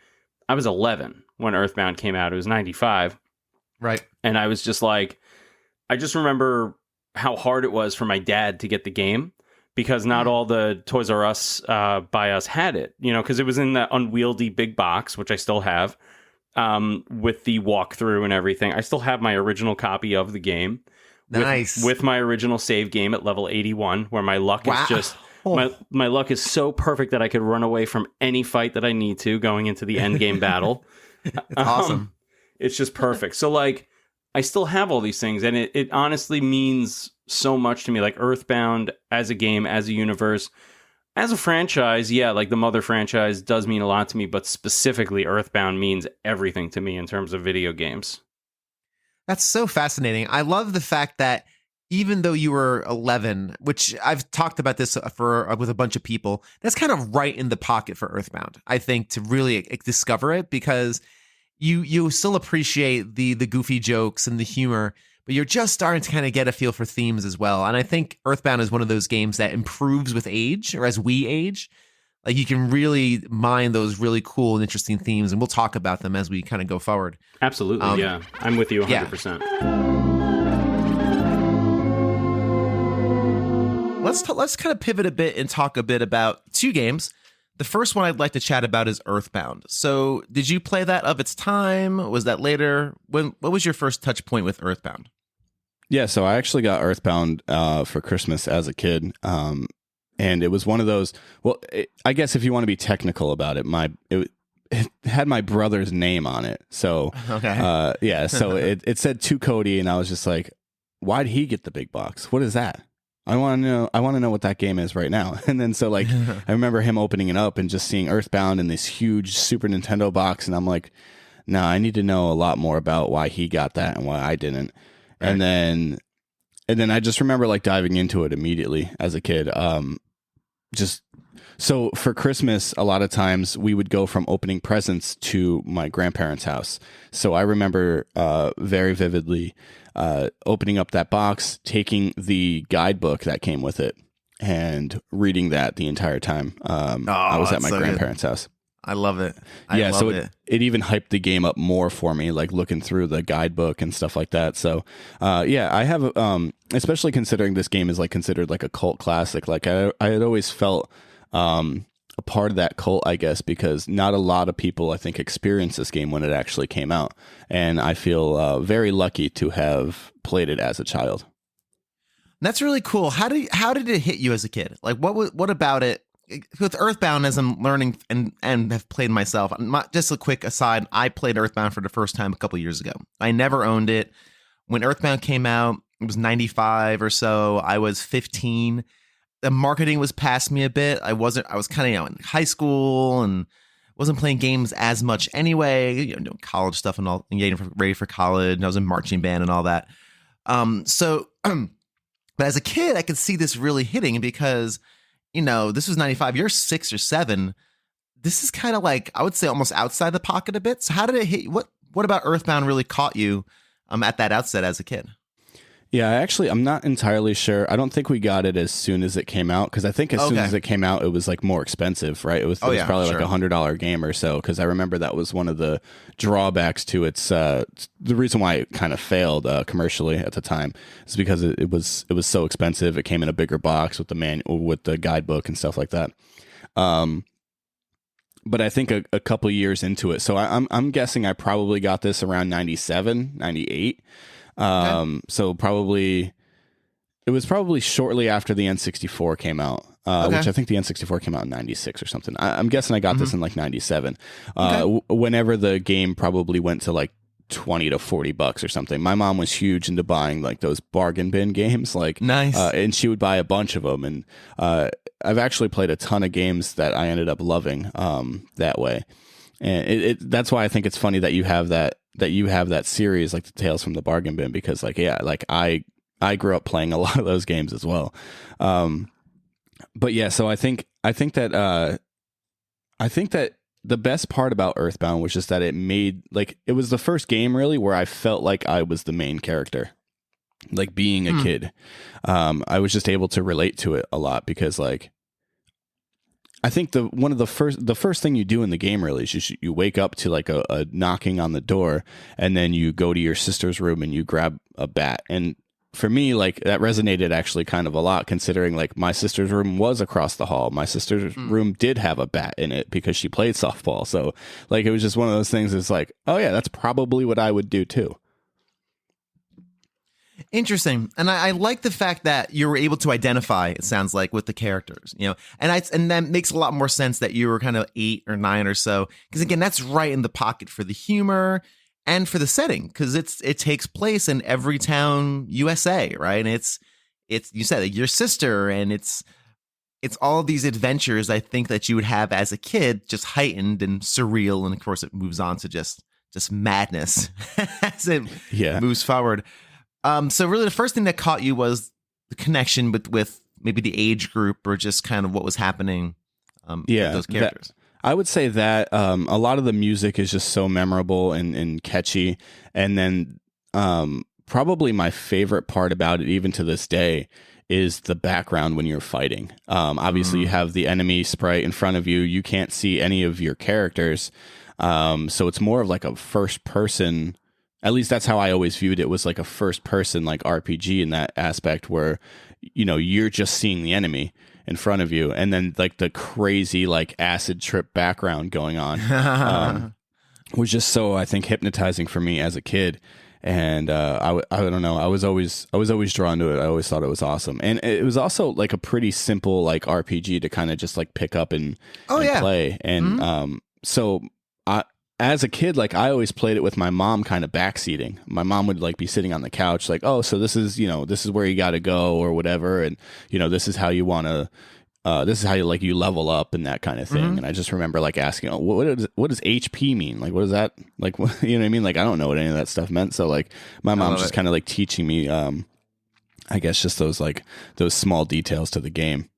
I was 11 when Earthbound came out. It was 95. Right. And I was just like, I just remember how hard it was for my dad to get the game because not all the Toys R Us by us had it, because it was in that unwieldy big box, which I still have, with the walkthrough and everything. I still have my original copy of the game. Nice. With my original save game at level 81, where my luck is just... My luck is so perfect that I could run away from any fight that I need to going into the end game battle. It's awesome. It's just perfect. So like, I still have all these things, and it honestly means so much to me. Like Earthbound as a game, as a universe, as a franchise, yeah, like the Mother franchise does mean a lot to me, but specifically Earthbound means everything to me in terms of video games. That's so fascinating. I love the fact that even though you were 11, which I've talked about this with a bunch of people, that's kind of right in the pocket for Earthbound, I think, to really discover it, because you still appreciate the goofy jokes and the humor, but you're just starting to kind of get a feel for themes as well. And I think Earthbound is one of those games that improves with age, or as we age. Like you can really mine those really cool and interesting themes, and we'll talk about them as we kind of go forward. Absolutely, yeah. I'm with you 100%. Let's kind of pivot a bit and talk a bit about two games. The first one I'd like to chat about is Earthbound. So did you play that of its time? Was that later? What was your first touch point with Earthbound? Yeah, so I actually got Earthbound for Christmas as a kid. And it was one of those, I guess if you want to be technical about it, it had my brother's name on it. So, okay. So it said to Cody, and I was just like, why'd he get the big box? What is that? I want to know what that game is right now. And then so like I remember him opening it up and just seeing Earthbound in this huge Super Nintendo box, and I'm like, no, I need to know a lot more about why he got that and why I didn't. Right. And then I just remember like diving into it immediately as a kid. So for Christmas, a lot of times we would go from opening presents to my grandparents' house. So I remember very vividly opening up that box, taking the guidebook that came with it, and reading that the entire time I was at my grandparents' house. I love it. So it even hyped the game up more for me, like looking through the guidebook and stuff like that. So I have, especially considering this game is like considered like a cult classic. Like I had always felt a part of that cult, I guess, because not a lot of people, I think, experienced this game when it actually came out. And I feel very lucky to have played it as a child. That's really cool. How did it hit you as a kid? Like, what about it? With Earthbound, as I'm learning and have played myself, just a quick aside, I played Earthbound for the first time a couple years ago. I never owned it. When Earthbound came out, it was 95 or so. I was 15. The marketing was past me a bit. I was kind of in high school and wasn't playing games as much anyway, doing college stuff and all, and getting ready for college. And I was in marching band and all that. But as a kid, I could see this really hitting because, this was 95. You're 6 or 7. This is kind of like, I would say, almost outside the pocket a bit. So how did it hit you? What about Earthbound really caught you at that outset as a kid? Yeah, I'm not entirely sure. I don't think we got it as soon as it came out, because I think as soon as it came out, it was like more expensive, right? It was probably like $100 game or so, because I remember that was one of the drawbacks to its. The reason why it kind of failed commercially at the time is because it was so expensive. It came in a bigger box with the guidebook and stuff like that. but I think a couple years into it. So I'm guessing I probably got this around 97, 98. So probably it was probably shortly after the N64 came out, which I think the N64 came out in 96 or something. I'm guessing I got this in like 97. Whenever the game probably went to like $20 to $40 or something. My mom was huge into buying like those bargain bin games, like nice, and she would buy a bunch of them. And I've actually played a ton of games that I ended up loving that way. And that's why I think it's funny that you have that series, like the Tales from the Bargain Bin, because like I grew up playing a lot of those games as well. But yeah, so I think that the best part about Earthbound was just that it was the first game really where I felt like I was the main character, like being a kid. I was just able to relate to it a lot because like, I think the first thing you do in the game really is you wake up to like a knocking on the door, and then you go to your sister's room and you grab a bat. And for me, like that resonated actually kind of a lot, considering like my sister's room was across the hall. My sister's room did have a bat in it because she played softball. So like, it was just one of those things. It's like, oh yeah, that's probably what I would do too. Interesting. And I like the fact that you were able to identify, it sounds like, with the characters, you know, and that makes a lot more sense that you were kind of 8 or 9 or so. Because again, that's right in the pocket for the humor and for the setting, because it takes place in every town USA, right? And it's you said like, your sister, and it's all of these adventures I think that you would have as a kid, just heightened and surreal, and of course it moves on to just madness as it moves forward. So really the first thing that caught you was the connection with maybe the age group, or just kind of what was happening with those characters. I would say that a lot of the music is just so memorable and catchy. And then probably my favorite part about it, even to this day, is the background when you're fighting. Obviously, you have the enemy sprite in front of you. You can't see any of your characters. So it's more of like a first person. At least that's how I always viewed it, was like a first person like RPG in that aspect, where, you know, you're just seeing the enemy in front of you, and then like the crazy like acid trip background going on was just so, I think, hypnotizing for me as a kid. And I don't know, I was always drawn to it. I always thought it was awesome, and it was also like a pretty simple like RPG to kind of just like pick up and play. And so as a kid, like I always played it with my mom kind of backseating. My mom would like be sitting on the couch like, oh, so this is where you got to go or whatever. And, you know, this is how you want to, this is how you level up and that kind of thing. And I just remember like asking, oh, what does HP mean? Like, what is that? Like, you know what I mean? Like, I don't know what any of that stuff meant. So like my mom's just kind of like teaching me, I guess just those small details to the game.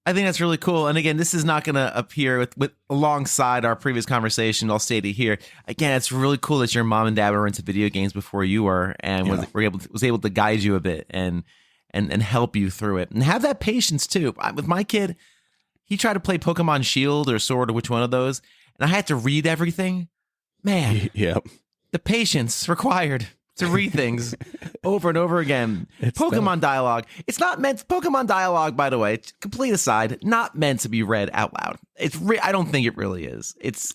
I think that's really cool. And again, this is not going to appear with alongside our previous conversation. I'll state it here. Again, it's really cool that your mom and dad were into video games before you were, and was able to guide you a bit and help you through it, and have that patience too. With my kid, he tried to play Pokemon Shield or Sword or which one of those, and I had to read everything. Man, the patience required to read things over and over again. Pokemon dialogue. It's not meant. Pokemon dialogue, by the way, complete aside, not meant to be read out loud. I don't think it really is. It's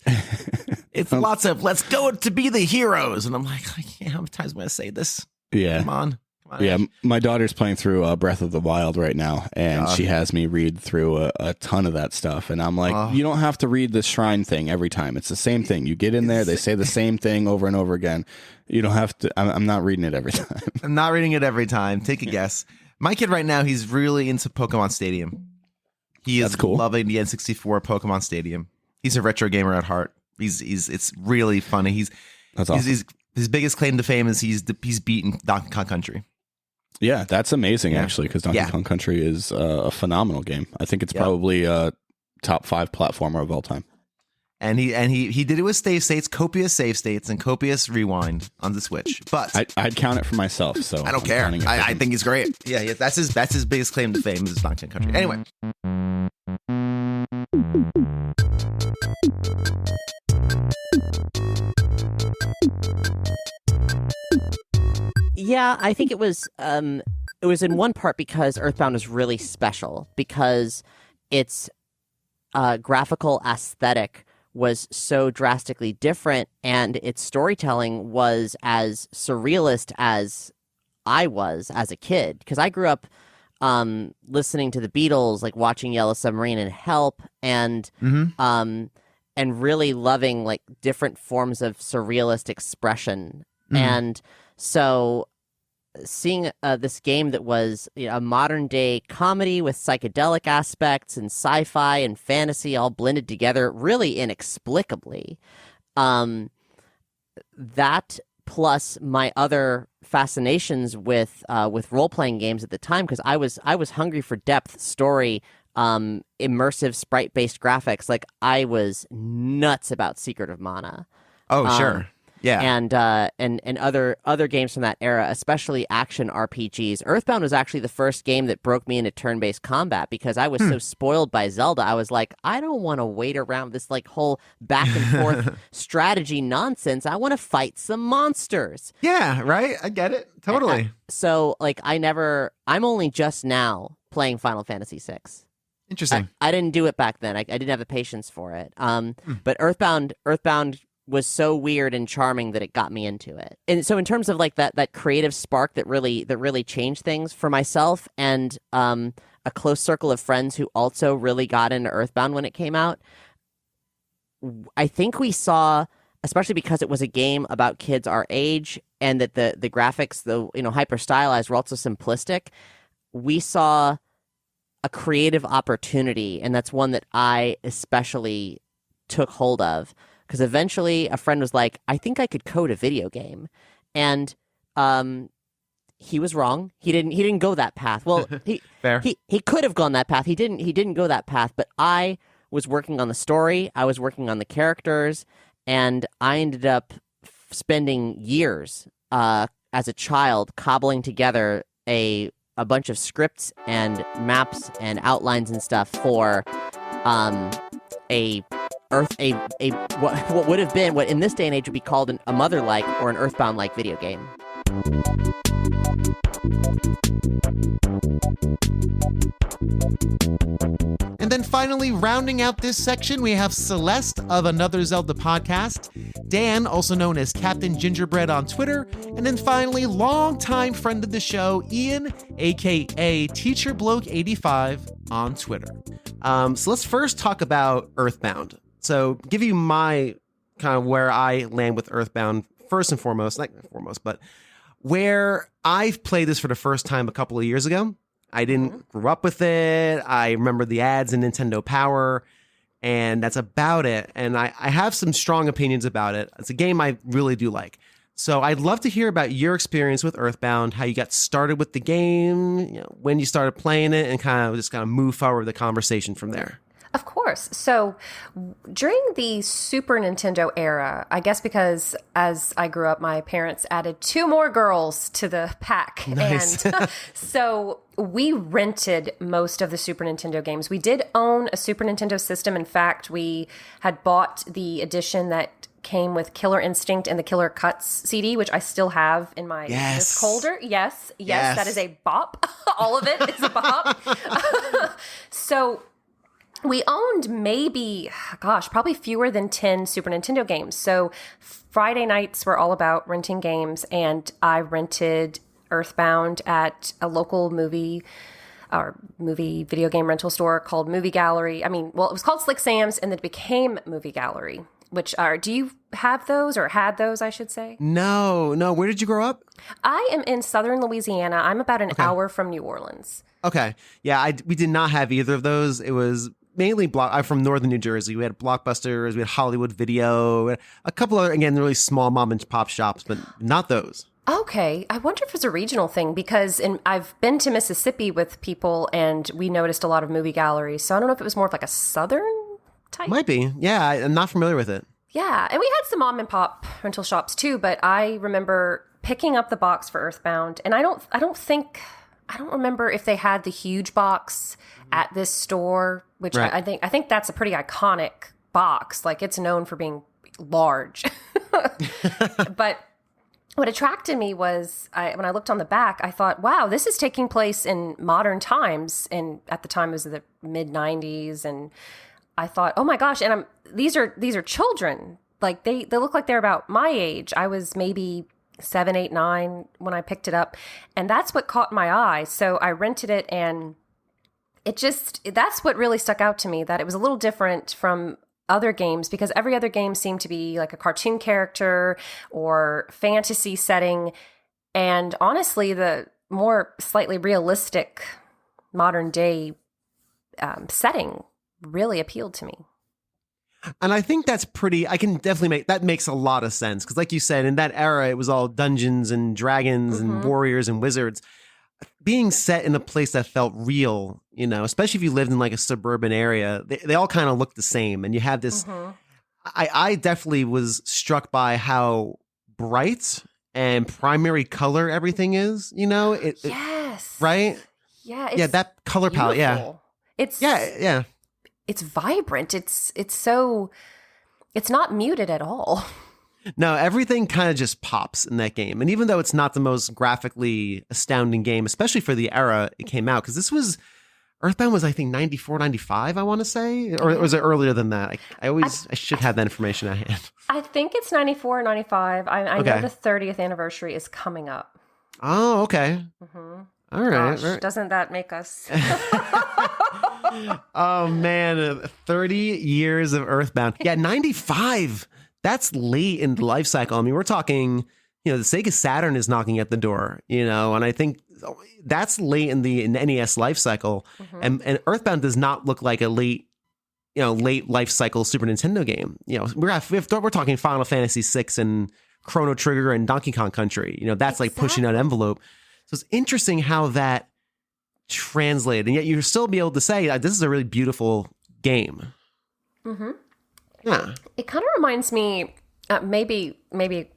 lots of "let's go to be the heroes," and I'm like, how many times am I gonna say this? Yeah, come on. Yeah, my daughter's playing through Breath of the Wild right now, and she has me read through a ton of that stuff. And I'm like, you don't have to read the shrine thing every time. It's the same thing. You get in there, they say the same thing over and over again. You don't have to. I'm not reading it every time. I'm not reading it every time. Take a guess. My kid right now, he's really into Pokemon Stadium. He is loving the N64 Pokemon Stadium. He's a retro gamer at heart. It's really funny. That's awesome. His biggest claim to fame is he's beaten Donkey Kong Country. Yeah, that's amazing, actually, because Donkey Kong Country is a phenomenal game. I think it's probably a top 5 platformer of all time. And he did it with save states, copious save states, and copious rewind on the Switch. But I'd count it for myself, so I don't care. I think he's great. Yeah, that's his biggest claim to fame is Donkey Kong Country. Anyway. Yeah, I think it was in one part because Earthbound is really special, because it's graphical aesthetic was so drastically different, and its storytelling was as surrealist as I was as a kid. Because I grew up listening to the Beatles, like watching Yellow Submarine and Help, and really loving like different forms of surrealist expression. And so seeing this game that was a modern day comedy with psychedelic aspects and sci-fi and fantasy all blended together really inexplicably, that plus my other fascinations with role-playing games at the time, because I was hungry for depth, story, immersive sprite-based graphics. Like, I was nuts about Secret of Mana. Oh, sure. Yeah. And other games from that era, especially action RPGs. Earthbound was actually the first game that broke me into turn-based combat, because I was so spoiled by Zelda. I was like, I don't want to wait around this like whole back and forth strategy nonsense. I want to fight some monsters. Yeah, right? I get it. Totally. So like I'm only just now playing Final Fantasy VI. Interesting. I didn't do it back then. I didn't have the patience for it. But Earthbound was so weird and charming that it got me into it. And so in terms of like that creative spark that really changed things for myself, and a close circle of friends who also really got into Earthbound when it came out, I think we saw, especially because it was a game about kids our age, and that the graphics, the hyper stylized, were also simplistic, we saw a creative opportunity, and that's one that I especially took hold of. Because eventually a friend was like, I think I could code a video game. And he was wrong. He didn't go that path. Well, Fair. He could have gone that path. He didn't go that path. But I was working on the story. I was working on the characters. And I ended up spending years as a child cobbling together a bunch of scripts and maps and outlines and stuff for what would have been, what in this day and age would be called a Mother-like or an Earthbound-like video game. And then finally, rounding out this section, we have Celeste of Another Zelda Podcast, Dan, also known as Captain Gingerbeard on Twitter, and then finally, longtime friend of the show, Ian, aka Teacher Bloke 85 on Twitter. So let's first talk about Earthbound. So give you my kind of where I land with Earthbound first and foremost, not foremost, but where I've played this for the first time a couple of years ago. I didn't grow up with it. I remember the ads in Nintendo Power, and that's about it. And I have some strong opinions about it. It's a game I really do like. So I'd love to hear about your experience with Earthbound, how you got started with the game, when you started playing it, and kind of move forward the conversation from there. Of course. So during the Super Nintendo era, I guess because as I grew up, my parents added 2 more girls to the pack. Nice. And so we rented most of the Super Nintendo games. We did own a Super Nintendo system. In fact, we had bought the edition that came with Killer Instinct and the Killer Cuts CD, which I still have in my disc holder. Yes, that is a bop. All of it is a bop. So we owned probably fewer than 10 Super Nintendo games. So Friday nights were all about renting games, and I rented Earthbound at a local movie video game rental store called Movie Gallery. It was called Slick Sam's, and then it became Movie Gallery. Do you have those, or had those, I should say? No. Where did you grow up? I am in southern Louisiana. I'm about an hour from New Orleans. Okay. Yeah, we did not have either of those. It was mainly I'm from northern New Jersey. We had Blockbusters, we had Hollywood Video, a couple of, again, really small mom and pop shops, but not those. Okay. I wonder if it's a regional thing, because I've been to Mississippi with people, and we noticed a lot of movie galleries. So I don't know if it was more of like a southern type. Might be. Yeah, I'm not familiar with it. Yeah, and we had some mom and pop rental shops too, but I remember picking up the box for Earthbound, and I don't remember if they had the huge box at this store, which right. I think that's a pretty iconic box. Like, it's known for being large. But what attracted me was when I looked on the back, I thought, wow, this is taking place in modern times. And at the time, it was the mid-90s. And I thought, oh my gosh, and these are children. Like they look like they're about my age. I was maybe 7, 8, 9 when I picked it up, and that's what caught my eye. So I rented it, and that's what really stuck out to me, that it was a little different from other games, because every other game seemed to be like a cartoon character or fantasy setting. And honestly, the more slightly realistic modern day setting really appealed to me. And I think that's I can definitely that makes a lot of sense. Because like you said, in that era, it was all Dungeons and Dragons and warriors and wizards. Being set in a place that felt real, especially if you lived in like a suburban area, they all kind of look the same. And you have this, I definitely was struck by how bright and primary color everything is, Yes. Right? Yeah. That color palette. Yeah. It's vibrant. It's not muted at all. No, everything kind of just pops in that game. And even though it's not the most graphically astounding game, especially for the era it came out, because Earthbound was, I think, 94, 95, I want to say? Or was it earlier than that? I should have that information at hand. I think it's 94 or 95. I Okay. know the 30th anniversary is coming up. Oh, okay. All right. Gosh, all right. doesn't that make us... Oh, man. 30 years of Earthbound. Yeah, 95. That's late in the life cycle. I mean, we're talking, the Sega Saturn is knocking at the door, and I think that's late in the NES life cycle. And Earthbound does not look like a late life cycle Super Nintendo game. We're talking Final Fantasy VI and Chrono Trigger and Donkey Kong Country. That's like pushing that envelope. So it's interesting how that translated, and yet you'll still be able to say this is a really beautiful game. Yeah. It kind of reminds me, maybe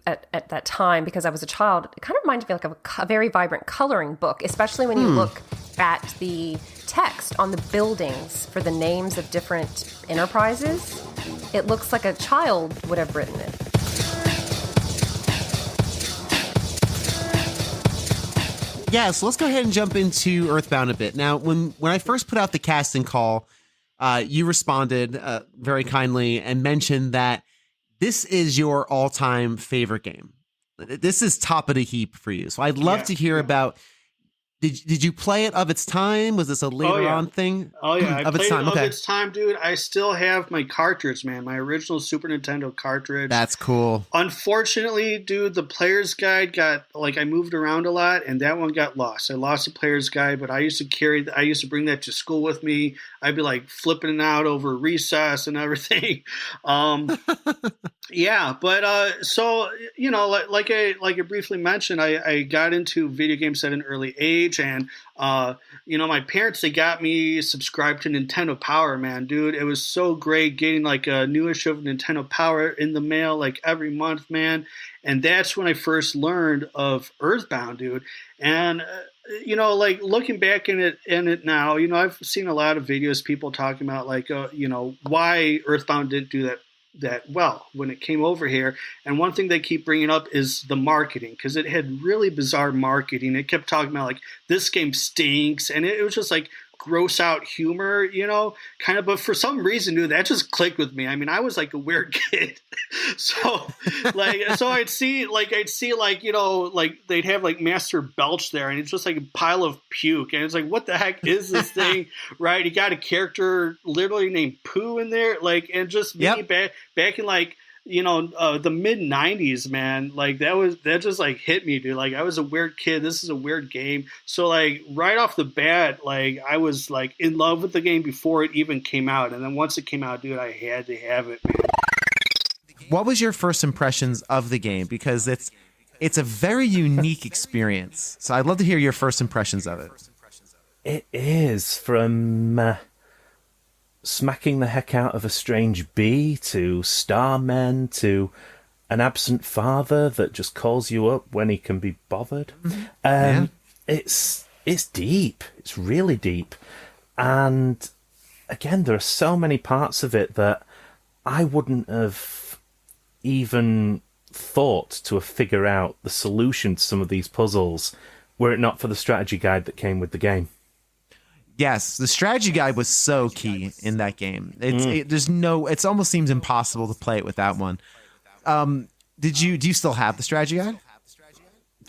at that time, because I was a child, it kind of reminds me like of a very vibrant coloring book, especially when you look at the text on the buildings for the names of different enterprises. It looks like a child would have written it. Yeah, so let's go ahead and jump into Earthbound a bit. Now, when I first put out the casting call, you responded very kindly and mentioned that this is your all-time favorite game. This is top of the heap for you. So I'd love to hear about. Did you play it of its time? Was this a later on thing? Oh yeah, I of played its time. it of its time, dude. I still have my cartridge, man. My original Super Nintendo cartridge. That's cool. Unfortunately, dude, the player's guide I moved around a lot, and that one got lost. I lost the player's guide, but I used to bring that to school with me. I'd be like flipping it out over recess and everything. Yeah, but so like I briefly mentioned, I got into video games at an early age, and my parents, they got me subscribed to Nintendo Power, man, dude. It was so great getting like a new issue of Nintendo Power in the mail like every month, man. And that's when I first learned of Earthbound, dude. And like looking back in it now, I've seen a lot of videos, people talking about like why Earthbound didn't do that well when it came over here. And one thing they keep bringing up is the marketing, because it had really bizarre marketing. It kept talking about like, this game stinks, and it was just like gross out humor, kind of. But for some reason, dude, that just clicked with me. I mean, I was like a weird kid. So I'd see like they'd have like Master Belch there, and it's just like a pile of puke, and it's like, what the heck is this thing? Right? You got a character literally named Pooh in there, like, and just me back in like the mid 90s, man. Like that just like hit me, dude. Like I was a weird kid. This is a weird game. So like right off the bat, like I was like in love with the game before it even came out. And then once it came out, dude, I had to have it, man. What was your first impressions of the game? Because it's a very unique experience. So I'd love to hear your first impressions of it. It is, from smacking the heck out of a strange bee to starmen to an absent father that just calls you up when he can be bothered. It's deep. It's really deep. And again, there are so many parts of it that I wouldn't have even thought to have figured out the solution to some of these puzzles were it not for the strategy guide that came with the game. Yes, the strategy guide was so key in that game. It almost seems impossible to play it without one. Do you still have the strategy guide?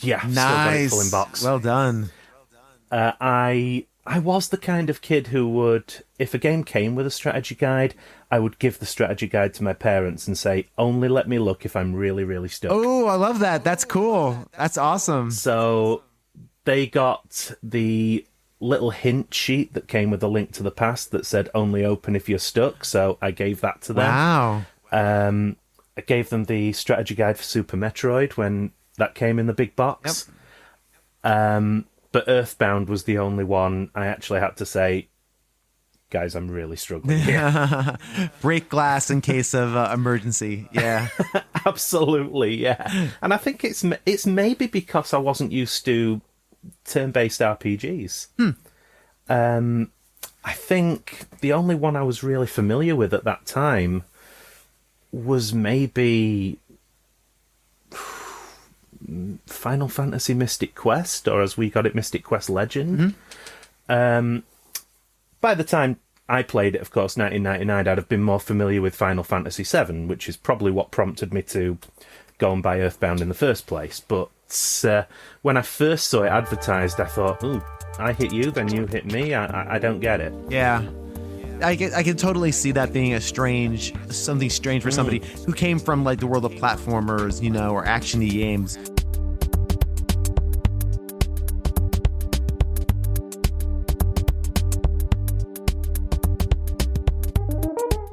Yeah, nice. Still got it full in box. Well done. I was the kind of kid who would, if a game came with a strategy guide, I would give the strategy guide to my parents and say, only let me look if I'm really, really stuck. Oh, I love that. That's cool. That's awesome. So they got the little hint sheet that came with a link to the past that said only open if you're stuck. So I gave that to them. Wow. I gave them the strategy guide for Super Metroid when that came in the big box. Yep. But Earthbound was the only one I actually had to say, guys, I'm really struggling here. Break glass in case of emergency. Yeah. Absolutely, yeah. And I think it's maybe because I wasn't used to turn-based RPGs. I think the only one I was really familiar with at that time was maybe Final Fantasy Mystic Quest, or as we got it, Mystic Quest Legend. By the time I played it, of course, 1999, I'd have been more familiar with Final Fantasy VII, which is probably what prompted me to go and buy Earthbound in the first place. But when I first saw it advertised, I thought, ooh, I hit you, then you hit me. I don't get it. Yeah. I can totally see that being something strange for somebody who came from like the world of platformers, or action-y games.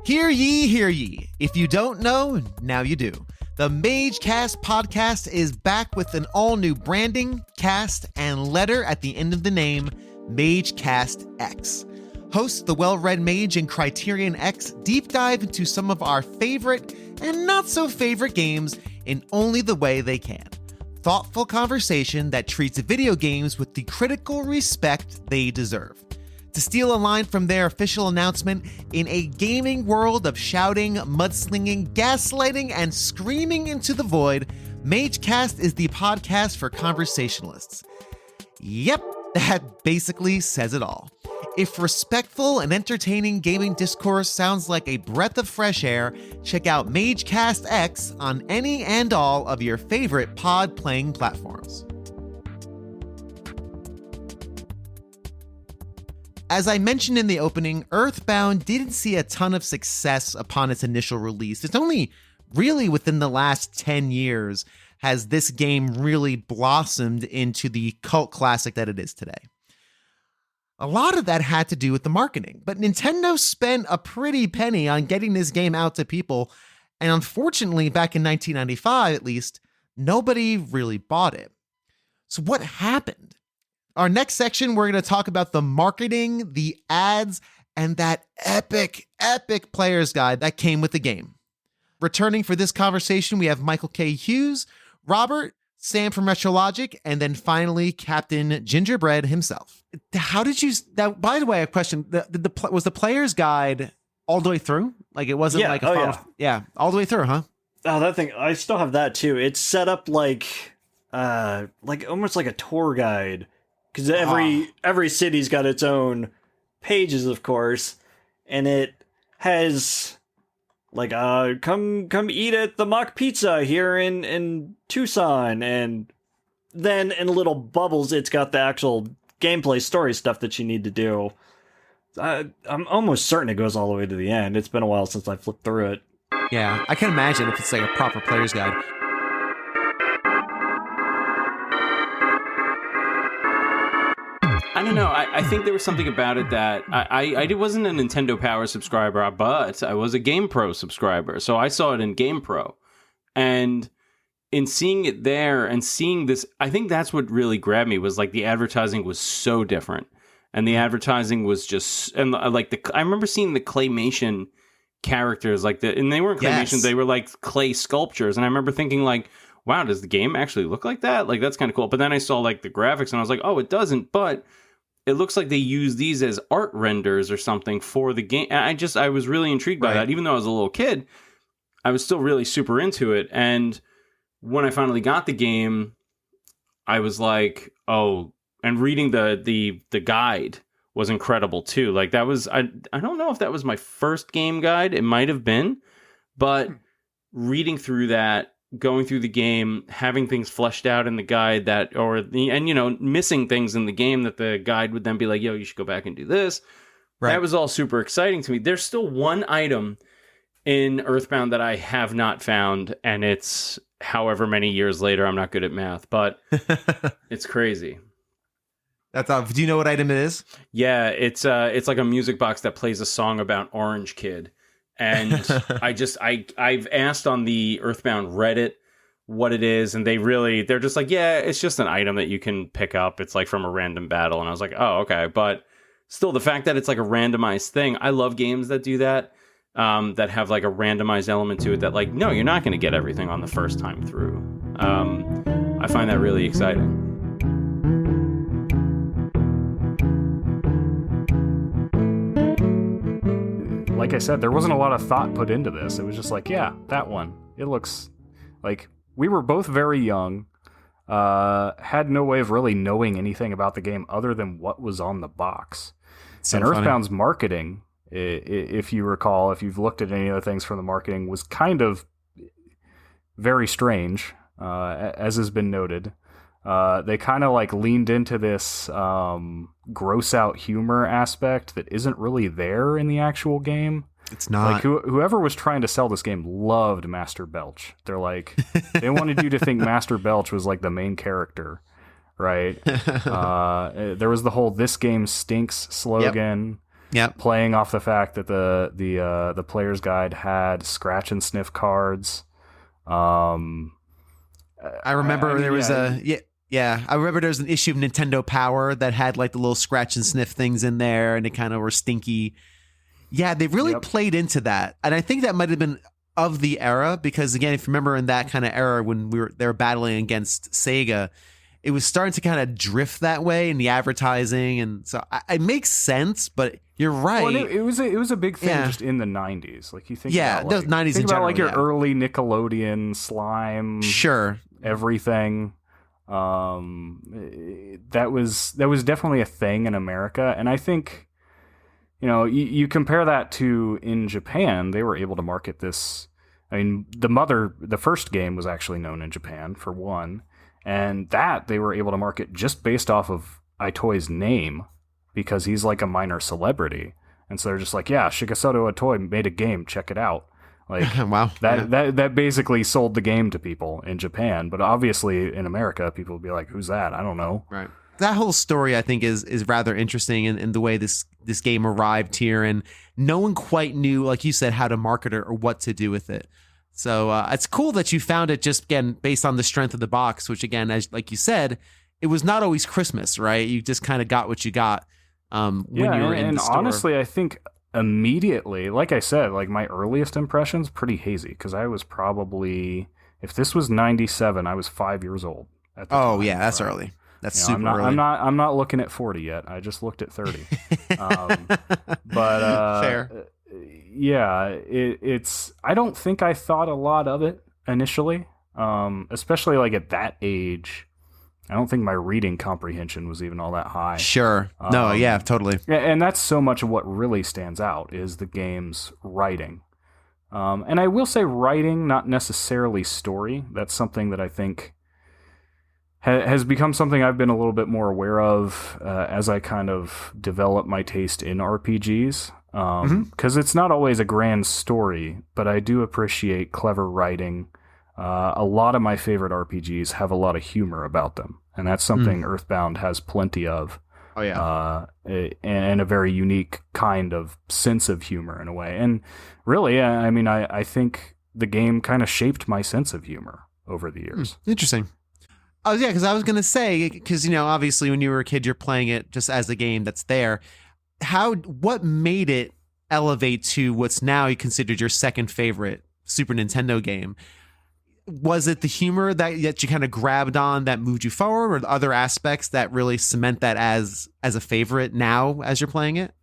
Hear ye, hear ye. If you don't know, now you do. The MageCast podcast is back with an all-new branding, cast, and letter at the end of the name, MageCast X. Hosts the Well-Read Mage and Criterion X deep dive into some of our favorite and not so favorite games in only the way they can. Thoughtful conversation that treats video games with the critical respect they deserve. To steal a line from their official announcement, in a gaming world of shouting, mudslinging, gaslighting, and screaming into the void, MageCast is the podcast for conversationalists. Yep, that basically says it all. If respectful and entertaining gaming discourse sounds like a breath of fresh air, check out MageCast X on any and all of your favorite pod-playing platforms. As I mentioned in the opening, Earthbound didn't see a ton of success upon its initial release. It's only really within the last 10 years has this game really blossomed into the cult classic that it is today. A lot of that had to do with the marketing, but Nintendo spent a pretty penny on getting this game out to people, and unfortunately, back in 1995 at least, nobody really bought it. So what happened? Our next section, we're going to talk about the marketing, the ads, and that epic player's guide that came with the game. Returning for this conversation, we have Michael K. Hughes, Robert, Sam from Retrologic, and then finally Captain Gingerbeard himself. How did you? Now, by the way, a question: was the player's guide all the way through? Like it wasn't like a final, yeah, all the way through, huh? Oh, that thing! I still have that too. It's set up like almost like a tour guide, because every city's got its own pages, of course, and it has. Like, come eat at the Mock Pizza here in Tucson. And then in little bubbles, it's got the actual gameplay story stuff that you need to do. I'm almost certain it goes all the way to the end. It's been a while since I flipped through it. Yeah, I can imagine if it's like a proper player's guide. I don't know. I think there was something about it that I wasn't a Nintendo Power subscriber, but I was a GamePro subscriber. So I saw it in GamePro. And in seeing it there and seeing this, I think that's what really grabbed me was like the advertising was so different. And the advertising was just, and like I remember seeing the claymation characters and they weren't claymations, yes. They were like clay sculptures. And I remember thinking like, wow, does the game actually look like that? Like, that's kind of cool. But then I saw like the graphics and I was like, oh, it doesn't. But it looks like they use these as art renders or something for the game. And I was really intrigued by that. Even though I was a little kid, I was still really super into it. And when I finally got the game, I was like, oh, and reading the guide was incredible too. Like that was, I don't know if that was my first game guide. It might have been, but reading through that, going through the game, having things fleshed out in the guide and missing things in the game that the guide would then be like, yo, you should go back and do this. Right. That was all super exciting to me. There's still one item in Earthbound that I have not found, and it's however many years later. I'm not good at math, but it's crazy. Do you know what item it is? Yeah, it's like a music box that plays a song about Orange Kid. And I've asked on the Earthbound Reddit what it is, and they're just like, yeah, it's just an item that you can pick up. It's like from a random battle. And I was like, oh, okay. But still, the fact that it's like a randomized thing, I love games that do that. That have like a randomized element to it that like, no, you're not going to get everything on the first time through. I find that really exciting. Like I said, there wasn't a lot of thought put into this. It was just like, yeah, that one. It looks like we were both very young, had no way of really knowing anything about the game other than what was on the box. So and funny. Earthbound's marketing, if you recall, if you've looked at any of the things from the marketing, was kind of very strange, as has been noted. They kind of like leaned into this gross out humor aspect that isn't really there in the actual game. It's not. Like whoever was trying to sell this game loved Master Belch. They're like, they wanted you to think Master Belch was like the main character, right? There was the whole "this game stinks" slogan. Yep. Playing off the fact that the player's guide had scratch and sniff cards. I remember I remember there was an issue of Nintendo Power that had like the little scratch and sniff things in there, and they kind of were stinky. Yeah, they really played into that, and I think that might have been of the era because, again, if you remember in that kind of era when they were battling against Sega, it was starting to kind of drift that way in the advertising, and so it makes sense. But you're right. Well, it was a big thing just in the '90s. Like you think, about, those '90s think in general, about like your early Nickelodeon slime, everything. That was definitely a thing in America, and I think. You compare that to in Japan, they were able to market this. I mean, the first game was actually known in Japan for one, and that they were able to market just based off of Itoi's name because he's like a minor celebrity. And so they're just like, yeah, Shigesato Itoi made a game, check it out. Like wow. That basically sold the game to people in Japan, but obviously in America, people would be like, who's that? I don't know. Right. That whole story, I think, is rather interesting in the way this game arrived here, and no one quite knew, like you said, how to market it or what to do with it. So it's cool that you found it just, again, based on the strength of the box, which, again, as like you said, it was not always Christmas, right? You just kind of got what you got when you were in the store. And honestly, I think immediately, like I said, like my earliest impressions, pretty hazy, because I was probably, if this was 97, I was 5 years old at the time. Yeah, that's early. That's super early. I'm not looking at 40 yet. I just looked at 30. But fair. Yeah, it's. I don't think I thought a lot of it initially, especially like at that age. I don't think my reading comprehension was even all that high. Sure. No. Yeah. Totally. And that's so much of what really stands out is the game's writing. And I will say writing, not necessarily story. That's something that I think has become something I've been a little bit more aware of as I kind of develop my taste in RPGs. Because it's not always a grand story, but I do appreciate clever writing. A lot of my favorite RPGs have a lot of humor about them, and that's something Earthbound has plenty of. Oh, yeah. And a very unique kind of sense of humor in a way. And really, I mean, I think the game kind of shaped my sense of humor over the years. Interesting. Oh, yeah, because I was going to say, because, obviously when you were a kid, you're playing it just as a game that's there. What made it elevate to what's now considered your second favorite Super Nintendo game? Was it the humor that you kind of grabbed on that moved you forward, or other aspects that really cement that as a favorite now as you're playing it?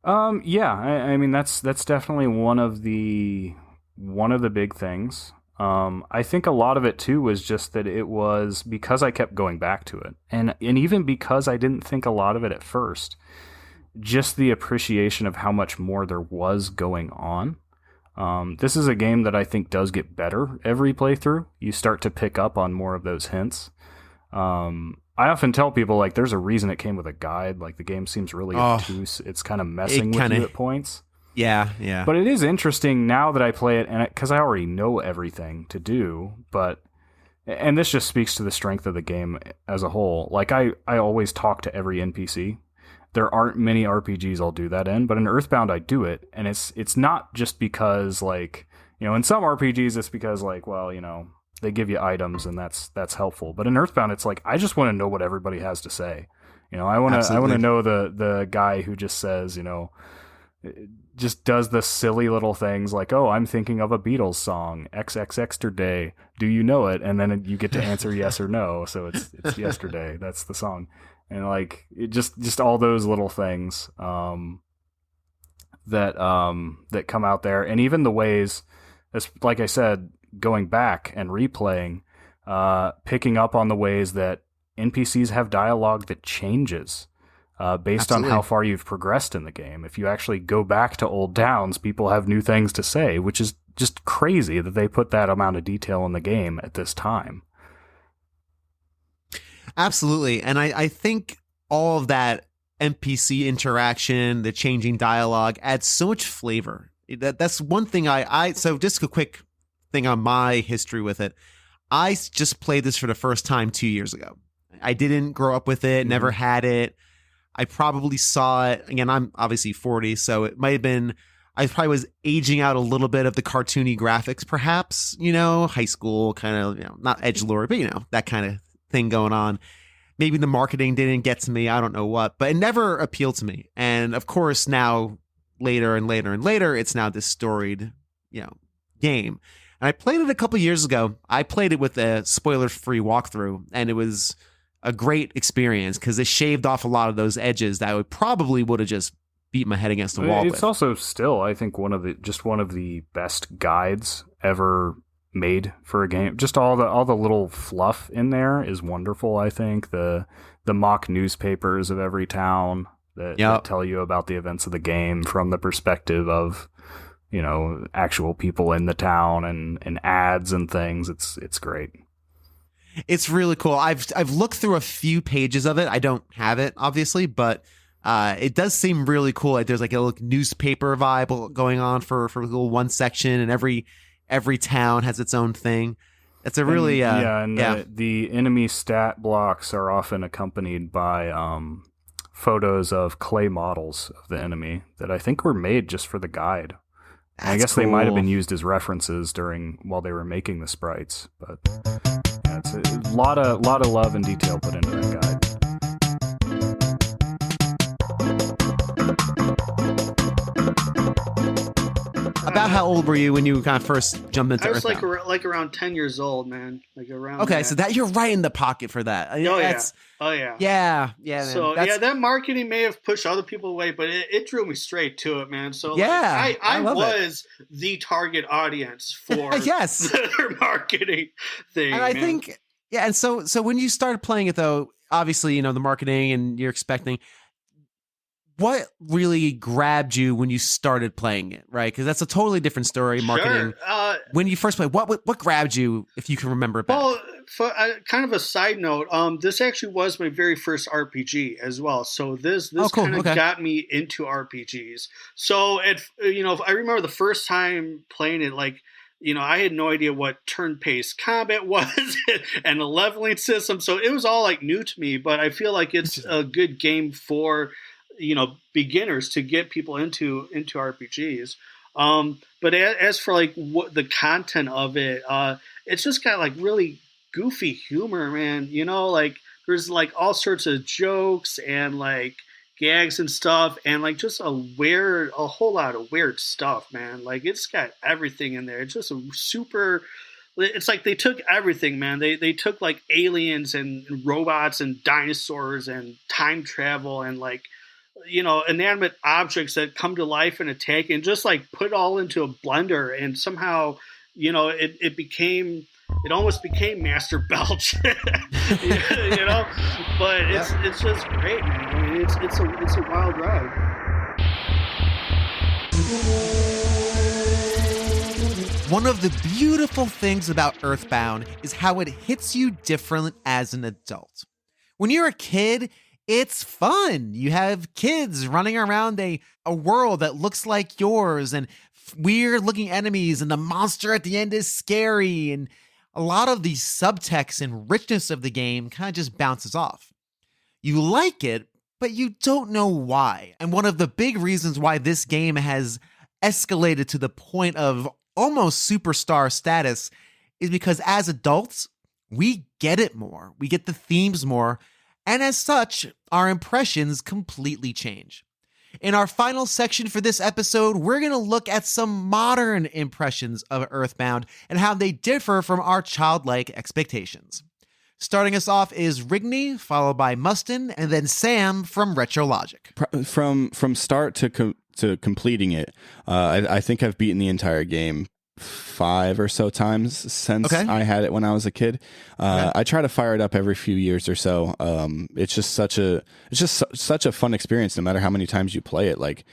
Yeah, I mean that's definitely one of the big things. I think a lot of it too was just that it was because I kept going back to it, and even because I didn't think a lot of it at first, just the appreciation of how much more there was going on. This is a game that I think does get better every playthrough. You start to pick up on more of those hints. I often tell people, like, there's a reason it came with a guide. Like, the game seems really obtuse. It's kind of messing with you at points. Yeah, yeah. But it is interesting now that I play it, and because I already know everything to do, and this just speaks to the strength of the game as a whole. Like, I always talk to every NPC. There aren't many RPGs I'll do that in, but in Earthbound I do it, and it's not just because, like, you know, in some RPGs it's because, like, well, you know, they give you items and that's helpful. But in Earthbound it's like, I just want to know what everybody has to say. You know, I want to know the guy who just says, you know, just does the silly little things like, oh, I'm thinking of a Beatles song, XXXterday. Do you know it? And then you get to answer yes or no. So it's yesterday. That's the song. And like, it just all those little things that come out there. And even the ways, as like I said, going back and replaying, picking up on the ways that NPCs have dialogue that changes based on how far you've progressed in the game. If you actually go back to old towns, people have new things to say, which is just crazy that they put that amount of detail in the game at this time. Absolutely. And I think all of that NPC interaction, the changing dialogue adds so much flavor. That's one thing so just a quick thing on my history with it. I just played this for the first time 2 years ago. I didn't grow up with it, never had it. I probably saw it. Again, I'm obviously 40, so it might have been, I probably was aging out a little bit of the cartoony graphics, perhaps, you know, high school kind of, you know, not edgelord, but, you know, that kind of thing going on. Maybe the marketing didn't get to me. I don't know what, but it never appealed to me. And of course, now later and later and later, it's now this storied, you know, game. And I played it a couple years ago. I played it with a spoiler-free walkthrough, and it was a great experience because they shaved off a lot of those edges that I would have just beat my head against the wall. It's also still, I think, one of the best guides ever made for a game. Just all the little fluff in there is wonderful. I think the mock newspapers of every town that tell you about the events of the game from the perspective of, you know, actual people in the town and ads and things. It's great. It's really cool. I've looked through a few pages of it. I don't have it, obviously, but it does seem really cool. Like there's like a little newspaper vibe going on for a little one section, and every town has its own thing. It's a really the enemy stat blocks are often accompanied by photos of clay models of the enemy that I think were made just for the guide. I guess they might have been used as references while they were making the sprites, but yeah, it's a lot of love and detail put into that guide. About how old were you when you kind of first jumped into Earthbound? I was like around 10 years old, man. Like around. Okay, so that you're right in the pocket for that. Oh yeah. Yeah. So that marketing may have pushed other people away, but it drew me straight to it, man. So I was the target audience for their marketing thing. And I think and so when you started playing it though, obviously, you know, the marketing and you're expecting. What really grabbed you when you started playing it, right? Because that's a totally different story, marketing. Sure. When you first played, what grabbed you, if you can remember it back? Well, for, kind of a side note, this actually was my very first RPG as well. So this kind of got me into RPGs. So, I remember the first time playing it, like, you know, I had no idea what turn-based combat was and the leveling system. So it was all like new to me, but I feel like it's a good game for, you know, beginners to get people into RPGs. But as for like what the content of it, it's just got like really goofy humor, man. You know, like there's like all sorts of jokes and like gags and stuff, and like just a whole lot of weird stuff, man. Like it's got everything in there. It's just it's like they took everything, man. They took like aliens and robots and dinosaurs and time travel and like, you know, inanimate objects that come to life and attack, and just like put it all into a blender and somehow, it almost became Master Belch, but it's just great, man. I mean, it's a wild ride. One of the beautiful things about Earthbound is how it hits you different as an adult. When you're a kid, it's fun. You have kids running around a world that looks like yours and weird looking enemies, and the monster at the end is scary, and a lot of the subtext and richness of the game kind of just bounces off. You like it, but you don't know why. And one of the big reasons why this game has escalated to the point of almost superstar status is because as adults, we get it more. We get the themes more. And as such, our impressions completely change. In our final section for this episode, we're going to look at some modern impressions of Earthbound and how they differ from our childlike expectations. Starting us off is Rigney, followed by Mustin, and then Sam from Retrologic. From start to completing it, I think I've beaten the entire game 5 or so times since I had it when I was a kid. I try to fire it up every few years or so. It's just such a fun experience no matter how many times you play it. Like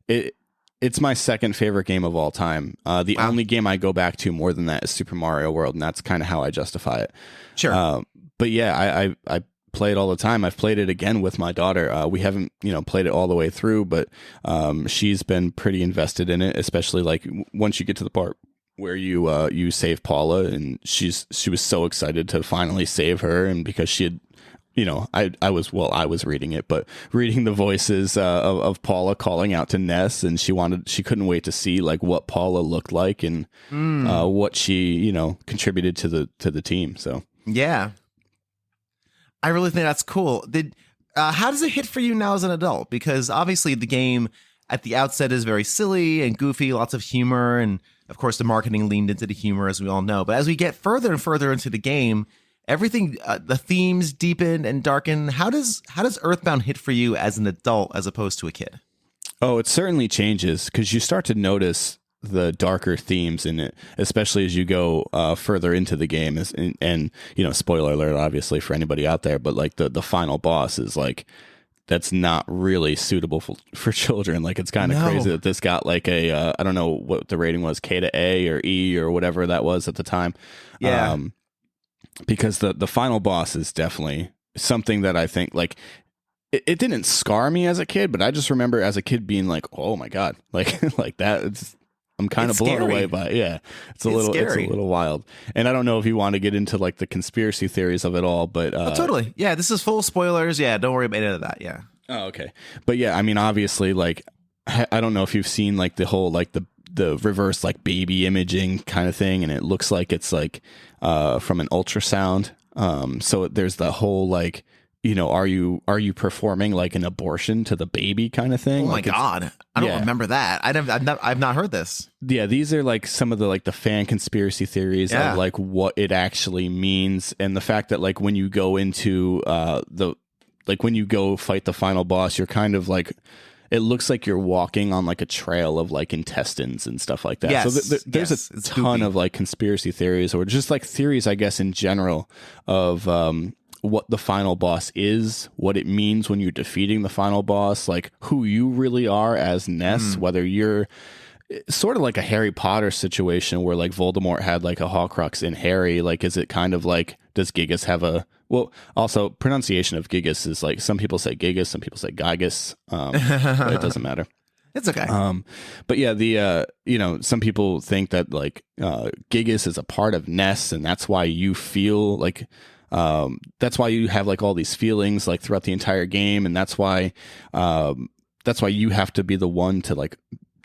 it's my second favorite game of all time. The only game I go back to more than that is Super Mario World, and that's kind of how I justify it. Sure. But yeah, I play it all the time. I've played it again with my daughter. We haven't, played it all the way through, but she's been pretty invested in it, especially like once you get to the part where you save Paula, and she was so excited to finally save her, and because she had, I was reading it, but reading the voices of Paula calling out to Ness, and she couldn't wait to see like what Paula looked like and what she contributed to the team. So yeah, I really think that's cool. How does it hit for you now as an adult? Because obviously the game at the outset is very silly and goofy, lots of humor, and of course the marketing leaned into the humor, as we all know. But as we get further and further into the game, everything, the themes deepen and darken. How does Earthbound hit for you as an adult as opposed to a kid? Oh, it certainly changes because you start to notice the darker themes in it, especially as you go further into the game. And spoiler alert, obviously, for anybody out there, but like the final boss is like, that's not really suitable for children. Like, it's kind of crazy that this got like a I don't know what the rating was, K to A or E or whatever that was at the time. Yeah. Because the final boss is definitely something that I think like it didn't scar me as a kid, but I just remember as a kid being like, oh my God, like that. I'm kind of blown away by it. Yeah. It's a little wild. And I don't know if you want to get into like the conspiracy theories of it all, but totally. Yeah, this is full spoilers. Yeah, don't worry about any of that. Yeah. Oh, okay. But yeah, I mean, obviously, like I don't know if you've seen like the whole like the reverse like baby imaging kind of thing, and it looks like it's like from an ultrasound. So there's the whole like, are you performing like an abortion to the baby kind of thing? Oh my God. I don't remember that. I've not heard this. Yeah. These are like some of the like the fan conspiracy theories of like what it actually means. And the fact that like when you go into when you go fight the final boss, you're kind of like, it looks like you're walking on like a trail of like intestines and stuff like that. Yes, so there's a ton of like conspiracy theories, or just like theories, I guess, in general of, what the final boss is, what it means when you're defeating the final boss, like who you really are as Ness, whether you're sort of like a Harry Potter situation where like Voldemort had like a Horcrux in Harry. Like, is it kind of like, does Giygas have also pronunciation of Giygas is like, some people say Giygas, some people say Giygas, but it doesn't matter. It's okay. But yeah, some people think that like Giygas is a part of Ness, and that's why you feel like, that's why you have like all these feelings like throughout the entire game, and that's why you have to be the one to like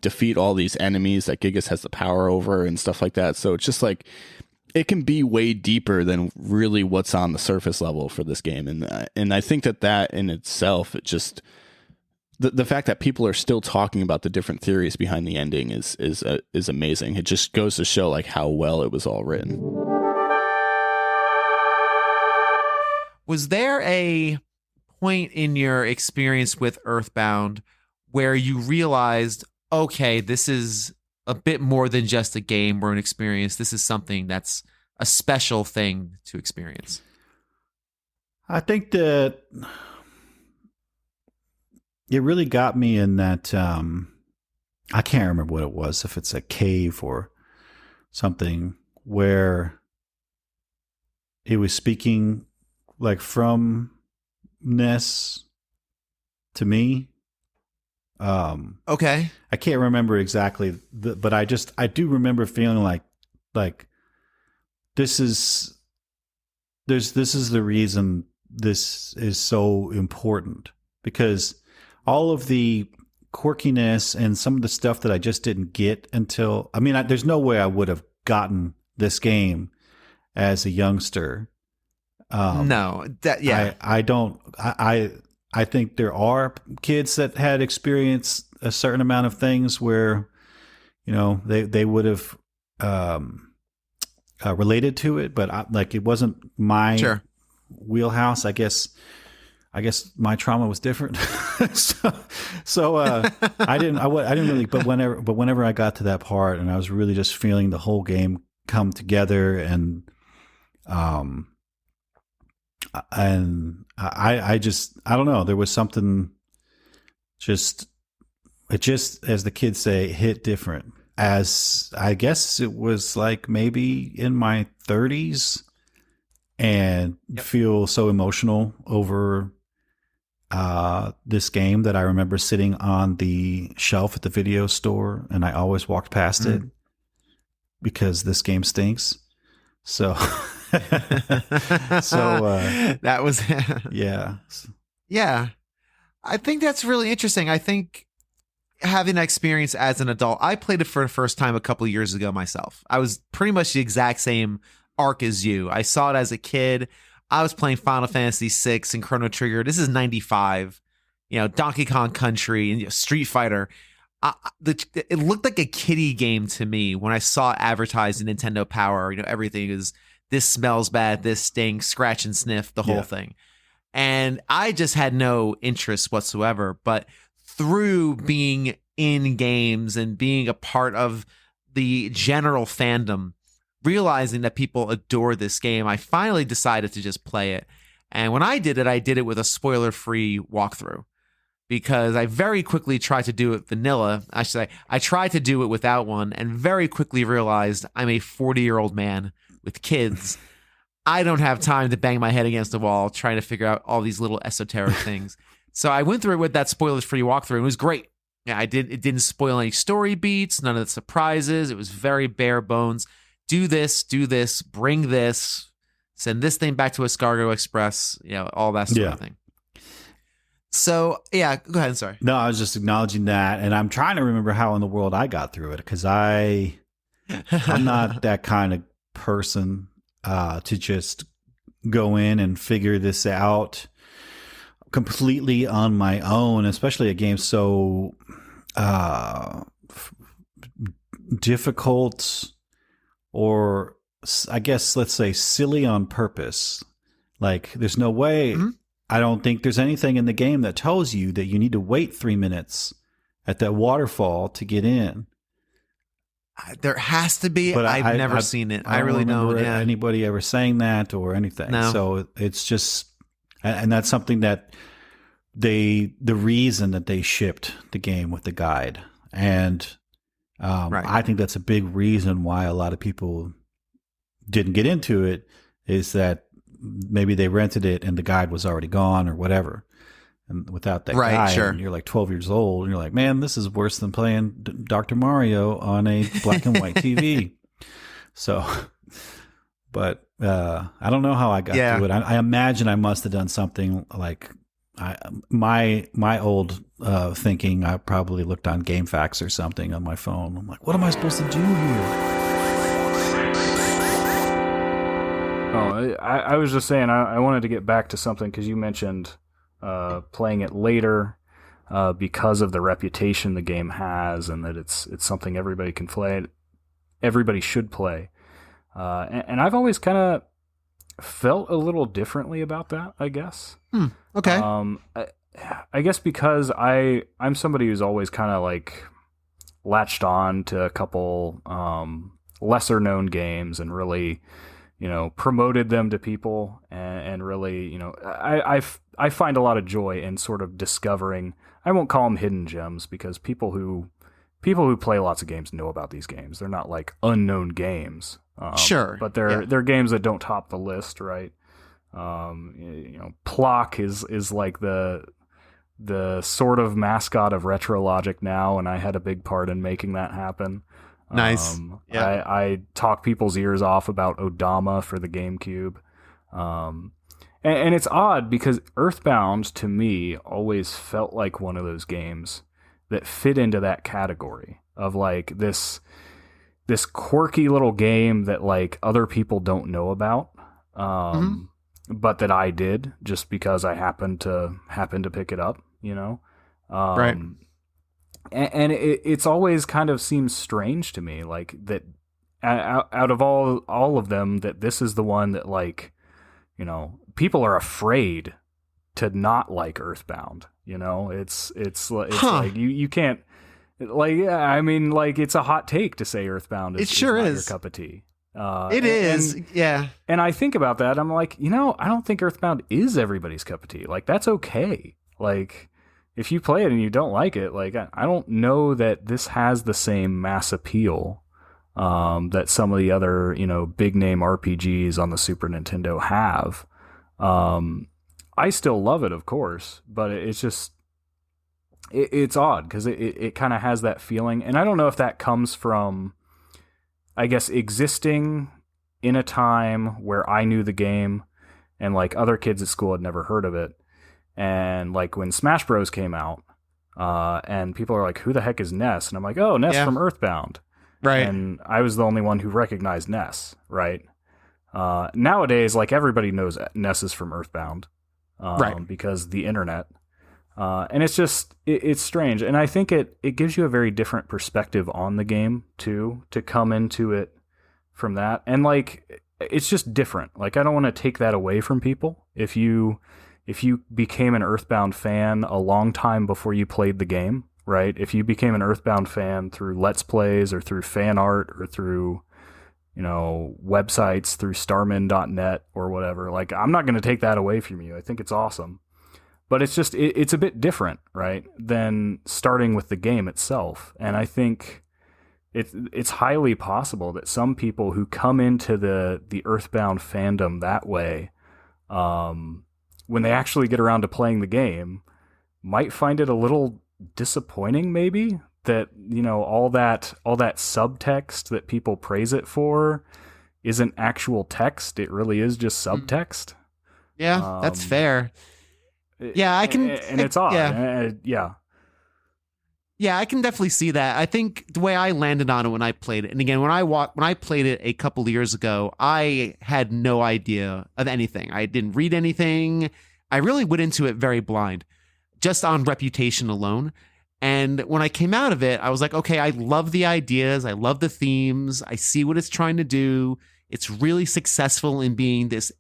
defeat all these enemies that Giygas has the power over and stuff like that. So it's just like it can be way deeper than really what's on the surface level for this game, and I think that in itself, it just the fact that people are still talking about the different theories behind the ending is amazing. It just goes to show like how well it was all written. Was there a point in your experience with Earthbound where you realized, okay, this is a bit more than just a game or an experience. This is something that's a special thing to experience. I think that it really got me in that I can't remember what it was, if it's a cave or something, where it was speaking like from Ness to me. Okay. I can't remember exactly, but I do remember feeling like this is the reason this is so important, because all of the quirkiness and some of the stuff that I just didn't get until, there's no way I would have gotten this game as a youngster. No, I think there are kids that had experienced a certain amount of things where, they would have related to it, but it wasn't my wheelhouse. I guess my trauma was different. so I didn't really, but whenever I got to that part and I was really just feeling the whole game come together, and I don't know, there was something it just, as the kids say, hit different. As I guess it was like maybe in my 30s, and feel so emotional over this game that I remember sitting on the shelf at the video store, and I always walked past it because this game stinks. So, that was yeah. Yeah. I think that's really interesting. I think having that experience as an adult, I played it for the first time a couple of years ago myself. I was pretty much the exact same arc as you. I saw it as a kid. I was playing Final Fantasy VI and Chrono Trigger. This is 95. Donkey Kong Country and Street Fighter. It looked like a kiddie game to me when I saw advertised in Nintendo Power. Everything is, this smells bad, this stinks, scratch and sniff, the whole thing. And I just had no interest whatsoever. But through being in games and being a part of the general fandom, realizing that people adore this game, I finally decided to just play it. And when I did it with a spoiler-free walkthrough, because I very quickly tried to do it vanilla. I should say, I tried to do it without one, and very quickly realized I'm a 40-year-old man with kids. I don't have time to bang my head against the wall trying to figure out all these little esoteric things. So I went through it with that spoiler-free walkthrough, and it was great. Yeah, it didn't spoil any story beats, none of the surprises. It was very bare bones. Do this, bring this, send this thing back to Escargot Express, all that sort of thing. So, yeah, go ahead. Sorry. No, I was just acknowledging that, and I'm trying to remember how in the world I got through it, because I'm not that kind of person to just go in and figure this out completely on my own, especially a game so difficult, or I guess let's say silly on purpose. Like, there's no way. I don't think there's anything in the game that tells you that you need to wait 3 minutes at that waterfall to get in. There has to be, but I've never seen it. I really don't remember don't. anybody ever saying that or anything. No. So it's just, and that's something that the reason that they shipped the game with the guide. And I think that's a big reason why a lot of people didn't get into it, is that maybe they rented it and the guide was already gone or whatever. And without that guide, and you're like 12 years old, and you're like, man, this is worse than playing Dr. Mario on a black and white TV. So, but I don't know how I got through it. I imagine I must have done something like my old thinking. I probably looked on GameFAQs or something on my phone. I'm like, what am I supposed to do here? Oh, I was just saying, I wanted to get back to something because you mentioned playing it later because of the reputation the game has, and that it's something everybody can play, everybody should play. And I've always kind of felt a little differently about that, I guess. Okay. I guess because I'm somebody who's always kind of like latched on to a couple lesser known games and really, promoted them to people and really, I find a lot of joy in sort of discovering. I won't call them hidden gems because people who play lots of games know about these games. They're not like unknown games. Sure, but they're games that don't top the list, right? Plock is like the sort of mascot of retro logic now, and I had a big part in making that happen. Nice. I talk people's ears off about Odama for the GameCube. And it's odd because Earthbound to me always felt like one of those games that fit into that category of like this quirky little game that like other people don't know about. But that I did just because I happened to pick it up, right. And it's always kind of seems strange to me, like that out of all of them, that this is the one that like, people are afraid to not like Earthbound. It's like you can't like, I mean, like it's a hot take to say Earthbound is not your cup of tea. It is. And I think about that. I'm like, I don't think Earthbound is everybody's cup of tea. Like, that's okay. Like, if you play it and you don't like it, like, I don't know that this has the same mass appeal that some of the other, big name RPGs on the Super Nintendo have. I still love it, of course, but it's just, it's odd because it kind of has that feeling. And I don't know if that comes from, I guess, existing in a time where I knew the game and like other kids at school had never heard of it. And like when Smash Bros came out, and people are like, who the heck is Ness? And I'm like, oh, Ness from Earthbound. Right. And I was the only one who recognized Ness, right? Nowadays, like everybody knows Ness is from Earthbound, right? Because the internet. And it's just, it's strange. And I think it gives you a very different perspective on the game too, to come into it from that. And like, it's just different. Like, I don't want to take that away from people. If you became an Earthbound fan a long time before you played the game, right? If you became an Earthbound fan through Let's Plays or through fan art or through, websites, through starman.net or whatever, like, I'm not going to take that away from you. I think it's awesome. But it's just, it's a bit different, right, than starting with the game itself. And I think it's highly possible that some people who come into the Earthbound fandom that way, when they actually get around to playing the game, might find it a little disappointing, maybe, that, all that subtext that people praise it for isn't actual text. It really is just subtext. Yeah, that's fair. Yeah, I can, and it's odd. Yeah, I can definitely see that. I think the way I landed on it when I played it, and again, when I played it a couple of years ago, I had no idea of anything. I didn't read anything. I really went into it very blind, just on reputation alone. And when I came out of it, I was like, okay, I love the ideas. I love the themes. I see what it's trying to do. It's really successful in being this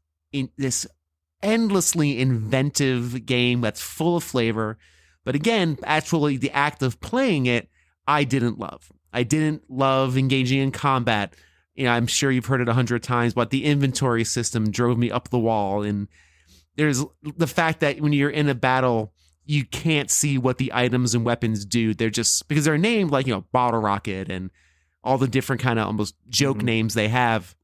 endlessly inventive game that's full of flavor. But again, actually, the act of playing it, I didn't love. I didn't love engaging in combat. I'm sure you've heard it 100 times, but the inventory system drove me up the wall. And there's the fact that when you're in a battle, you can't see what the items and weapons do. They're just, because they're named like, Bottle Rocket and all the different kind of almost joke names they have.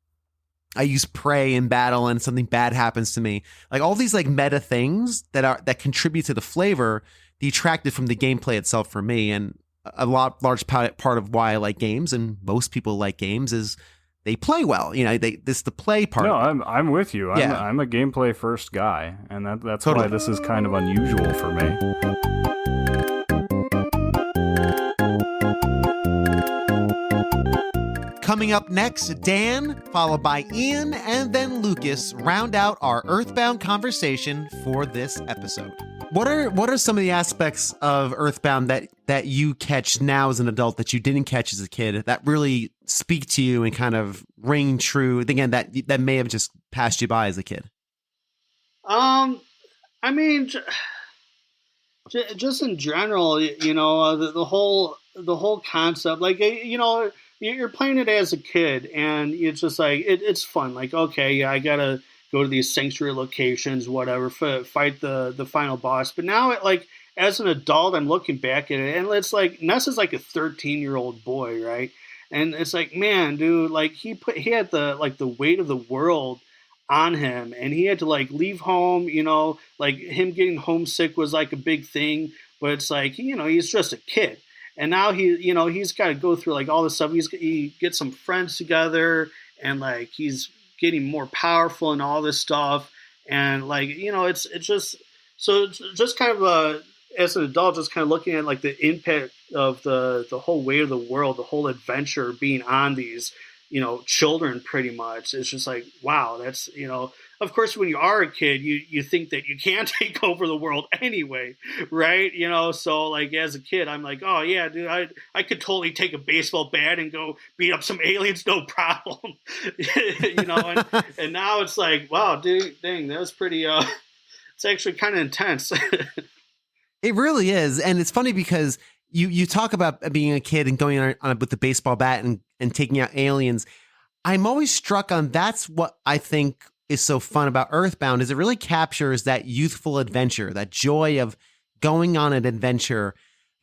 I use prey in battle and something bad happens to me. Like all these like meta things that contribute to the flavor detracted from the gameplay itself for me. And a large part of why I like games, and most people like games, is they play well. This the play part. No, I'm with you. I'm a gameplay first guy, and that's totally why this is kind of unusual for me. Coming up next, Dan, followed by Ian, and then Lucas round out our Earthbound conversation for this episode. What are some of the aspects of Earthbound that you catch now as an adult that you didn't catch as a kid that really speak to you and kind of ring true? Again, that may have just passed you by as a kid. I mean, just in general, the whole the whole concept, like, you're playing it as a kid, and it's just like it's fun. Like, okay, yeah, I gotta go to these sanctuary locations, whatever, fight the final boss. But now, as an adult, I'm looking back at it, and it's like Ness is like a 13-year-old boy, right? And it's like, man, dude, like he had the weight of the world on him, and he had to like leave home. Like him getting homesick was like a big thing, but it's like he's just a kid. And now he's got to go through like all this stuff. He gets some friends together, and like he's getting more powerful and all this stuff. And like it's just kind of as an adult, just kind of looking at like the impact of the whole weight of the world, the whole adventure being on these children. Pretty much, it's just like, wow, that's Of course, when you are a kid, you think that you can take over the world anyway, right? So like as a kid, I'm like, oh yeah, dude, I could totally take a baseball bat and go beat up some aliens, no problem. And now it's like, wow, dude, dang, that was pretty. It's actually kind of intense. It really is, and it's funny because you talk about being a kid and going on with the baseball bat and taking out aliens. I'm always struck on that's what I think is so fun about Earthbound is it really captures that youthful adventure, that joy of going on an adventure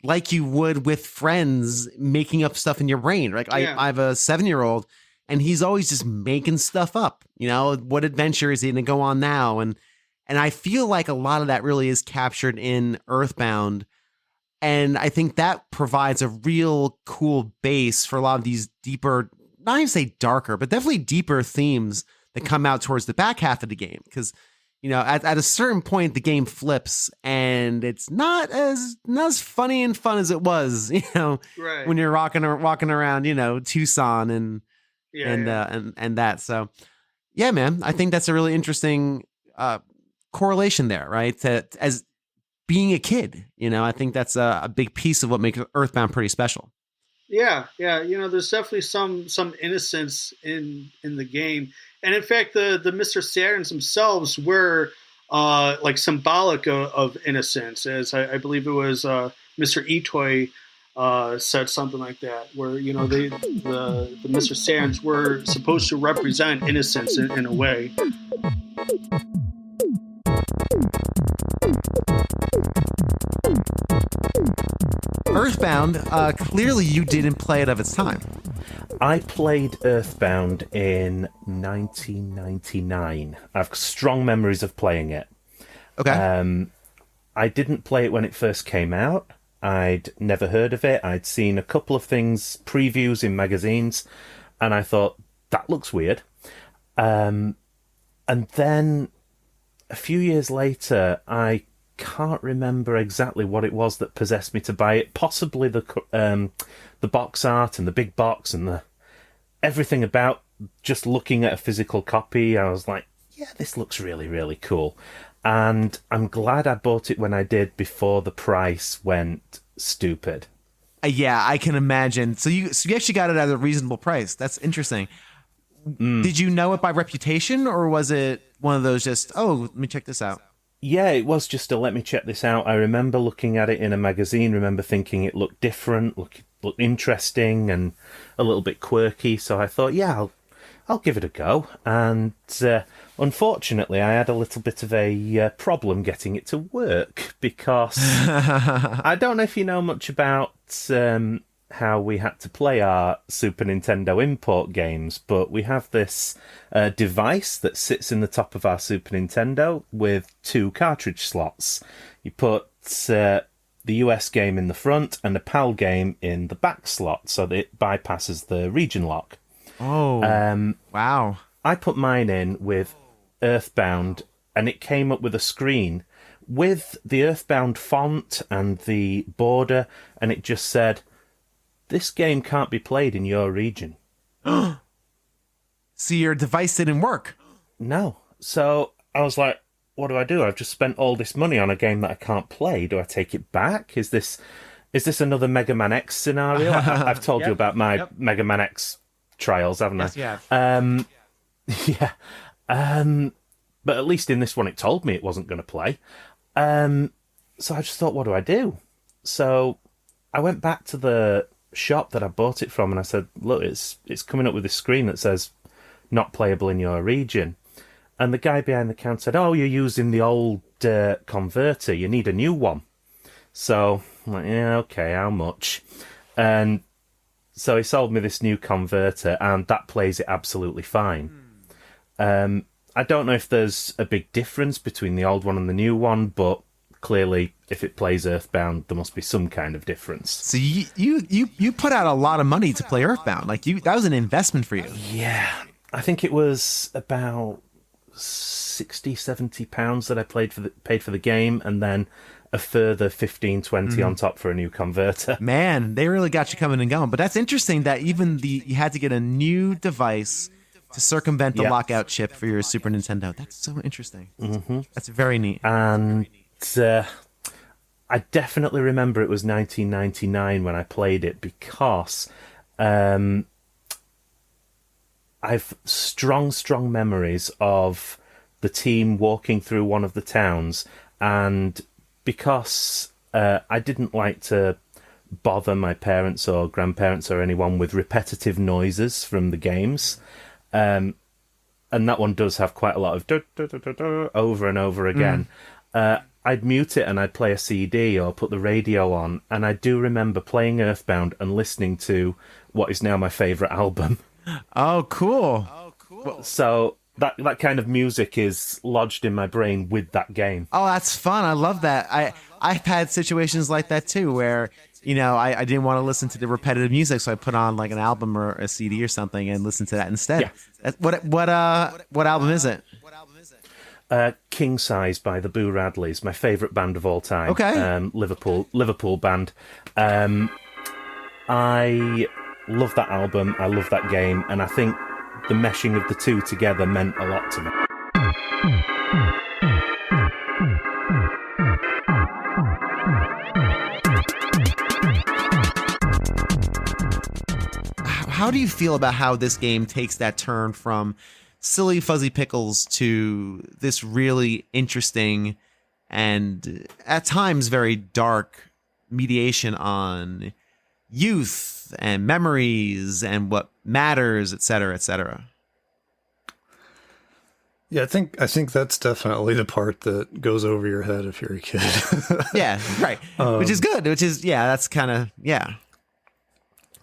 like you would with friends, making up stuff in your brain. Right? Yeah. I have a 7-year-old and he's always just making stuff up. What adventure is he going to go on now? And I feel like a lot of that really is captured in Earthbound. And I think that provides a real cool base for a lot of these deeper, not even say darker, but definitely deeper themes that come out towards the back half of the game. Because, at a certain point, the game flips and it's not as funny and fun as it was, right. when you're walking around, Tucson and that. So, yeah, man, I think that's a really interesting correlation there, right? As being a kid, I think that's a big piece of what makes Earthbound pretty special. Yeah. There's definitely some innocence in the game, and in fact, the Mr. Saturns themselves were like symbolic of innocence, as I believe it was Mr. Itoy said something like that, where the Mr. Saturns were supposed to represent innocence in a way. Earthbound, clearly you didn't play it of its time. I played Earthbound in 1999. I have strong memories of playing it. Okay. I didn't play it when it first came out. I'd never heard of it. I'd seen a couple of things, previews in magazines, and I thought, that looks weird. And then a few years later, I can't remember exactly what it was that possessed me to buy it. Possibly the box art and the big box and everything about just looking at a physical copy. I was like, yeah, this looks really, really cool. And I'm glad I bought it when I did before the price went stupid. Yeah, I can imagine. So you actually got it at a reasonable price. That's interesting. Did you know it by reputation, or was it one of those just, let me check this out? Yeah, it was just a let me check this out. I remember looking at it in a magazine, remember thinking it looked different, looked interesting and a little bit quirky. So I thought, yeah, I'll give it a go. And unfortunately, I had a little bit of a problem getting it to work because I don't know if you know much about how we had to play our Super Nintendo import games, but we have this device that sits in the top of our Super Nintendo with 2 cartridge slots. You put the US game in the front and the PAL game in the back slot so that it bypasses the region lock. Oh, wow. I put mine in with Earthbound and it came up with a screen with the Earthbound font and the border, and it just said, this game can't be played in your region. So your device didn't work? No. So I was like, what do? I've just spent all this money on a game that I can't play. Do I take it back? Is this another Mega Man X scenario? I've told you about my Mega Man X trials, haven't I? Yes, yeah. But at least in this one it told me it wasn't going to play. So I just thought, what do? So I went back to the shop that I bought it from, and I said, "Look, it's coming up with this screen that says not playable in your region." And the guy behind the counter said, "Oh, you're using the old converter. You need a new one." So I'm like, "Yeah, okay. How much?" And so he sold me this new converter, and that plays it absolutely fine. I don't know if there's a big difference between the old one and the new one, but clearly, if it plays Earthbound, there must be some kind of difference. So you put out a lot of money to play Earthbound. Like that was an investment for you. Yeah, I think it was about £60-70 that I paid for the game, and then a further 15-20 on top for a new converter. Man, they really got you coming and going. But that's interesting that even you had to get a new device to circumvent the lockout chip for your Super Nintendo. That's so interesting. Mm-hmm. That's very neat. And I definitely remember it was 1999 when I played it, because I've strong memories of the team walking through one of the towns, and because I didn't like to bother my parents or grandparents or anyone with repetitive noises from the games, and that one does have quite a lot of over and over again, I'd mute it and I'd play a CD or put the radio on, and I do remember playing Earthbound and listening to what is now my favourite album. Oh, cool. So that kind of music is lodged in my brain with that game. Oh, that's fun. I love that. I've had situations like that too, where I didn't want to listen to the repetitive music, so I put on like an album or a CD or something and listen to that instead. Yeah. What album is it? King Size by the Boo Radleys, my favourite band of all time. Okay. Liverpool band. I love that album. I love that game, and I think the meshing of the two together meant a lot to me. How do you feel about how this game takes that turn from silly fuzzy pickles to this really interesting and at times very dark mediation on youth and memories and what matters, et cetera, et cetera? Yeah, I think that's definitely the part that goes over your head if you're a kid. Yeah, right. Which is good. That's kind of, yeah.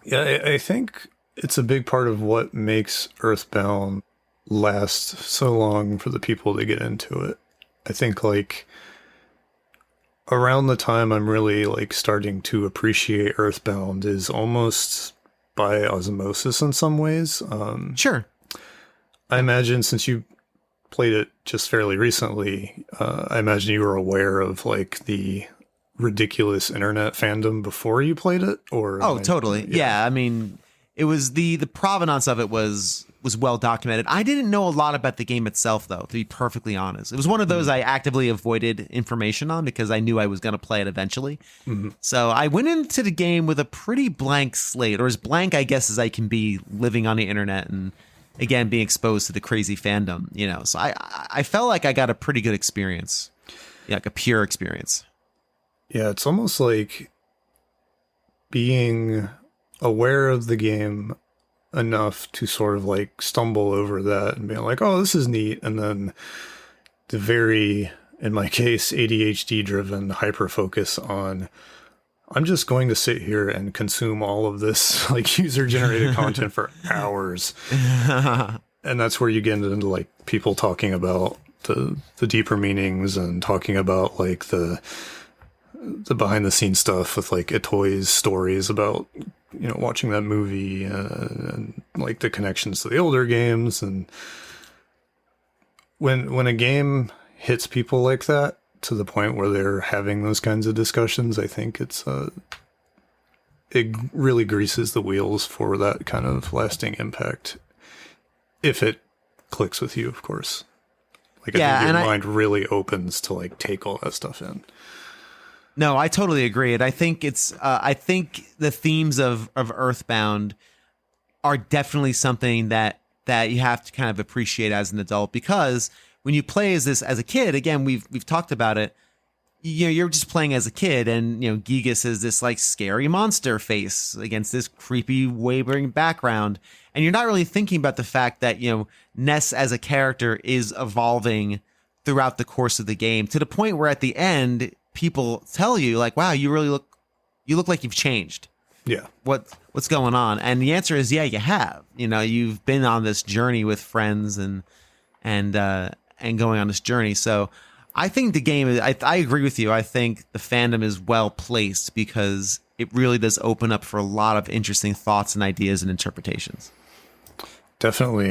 Yeah, I think it's a big part of what makes Earthbound last so long for the people to get into it. I think like around the time I'm really like starting to appreciate Earthbound is almost by osmosis in some ways. Sure. I imagine since you played it just fairly recently, I imagine you were aware of like the ridiculous internet fandom before you played it, or totally. Yeah. I mean, it was the provenance of it was well documented. I didn't know a lot about the game itself, though, to be perfectly honest. It was one of those I actively avoided information on because I knew I was going to play it eventually. Mm-hmm. So I went into the game with a pretty blank slate, or as blank, I guess, as I can be living on the internet and, again, being exposed to the crazy fandom, So I felt like I got a pretty good experience, like a pure experience. Yeah, it's almost like being aware of the game enough to sort of like stumble over that and being like, oh, this is neat. And then the very, in my case, ADHD driven hyper focus on, I'm just going to sit here and consume all of this like user generated content for hours. And that's where you get into like people talking about the deeper meanings and talking about like the behind the scenes stuff with like Itoi's stories about, watching that movie and like the connections to the older games. And when a game hits people like that to the point where they're having those kinds of discussions, I think it really greases the wheels for that kind of lasting impact. If it clicks with you, of course. Like, I think your mind really opens to like take all that stuff in. No, I totally agree. And I think I think the themes of Earthbound are definitely something that you have to kind of appreciate as an adult, because when you play as a kid, again, we've talked about it, you're just playing as a kid, and Giygas is this like scary monster face against this creepy wavering background, and you're not really thinking about the fact that Ness as a character is evolving throughout the course of the game, to the point where at the end people tell you like, wow, you look like you've changed. Yeah. What's going on? And the answer is, yeah, you have. You've been on this journey with friends and going on this journey. So I think the game, I agree with you. I think the fandom is well placed because it really does open up for a lot of interesting thoughts and ideas and interpretations. Definitely.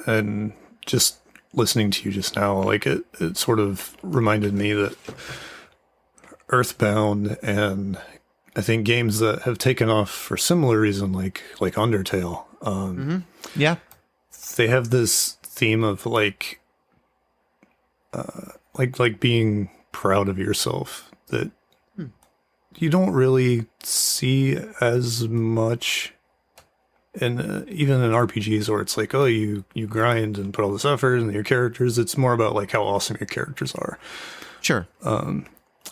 And just listening to you just now, like it sort of reminded me that Earthbound and I think games that have taken off for similar reason, like Undertale, yeah, they have this theme of like being proud of yourself that you don't really see as much in even in RPGs, where it's like, oh, you grind and put all this effort into your characters. It's more about like how awesome your characters are. Sure.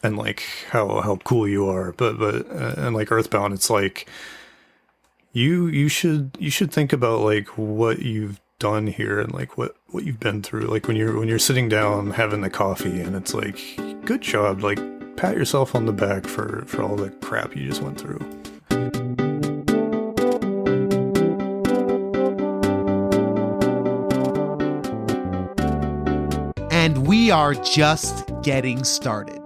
And like how cool you are, but and like Earthbound, it's like you should think about like what you've done here and like what you've been through. Like when you're sitting down having the coffee, and it's like, good job, like pat yourself on the back for all the crap you just went through. And we are just getting started.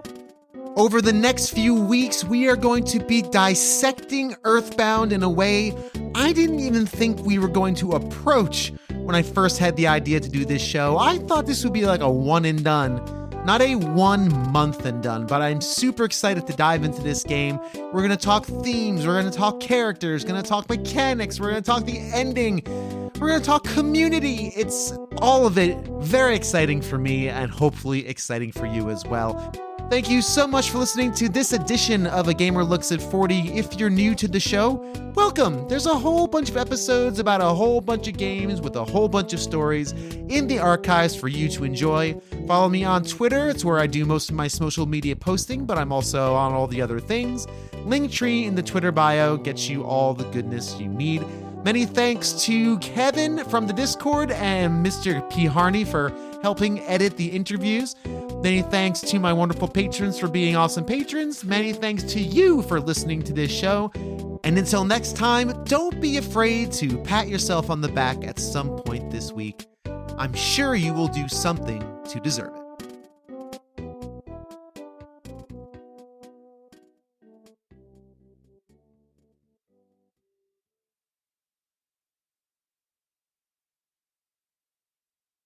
Over the next few weeks, we are going to be dissecting Earthbound in a way I didn't even think we were going to approach when I first had the idea to do this show. I thought this would be like a one and done, not a 1 month and done, but I'm super excited to dive into this game. We're going to talk themes, we're going to talk characters, going to talk mechanics, we're going to talk the ending, we're going to talk community. It's all of it very exciting for me and hopefully exciting for you as well. Thank you so much for listening to this edition of A Gamer Looks at 40. If you're new to the show, welcome. There's a whole bunch of episodes about a whole bunch of games with a whole bunch of stories in the archives for you to enjoy. Follow me on Twitter. It's where I do most of my social media posting, but I'm also on all the other things. Linktree in the Twitter bio gets you all the goodness you need. Many thanks to Kevin from the Discord and Mr. P. Harney for helping edit the interviews. Many thanks to my wonderful patrons for being awesome patrons. Many thanks to you for listening to this show. And until next time, don't be afraid to pat yourself on the back at some point this week. I'm sure you will do something to deserve it.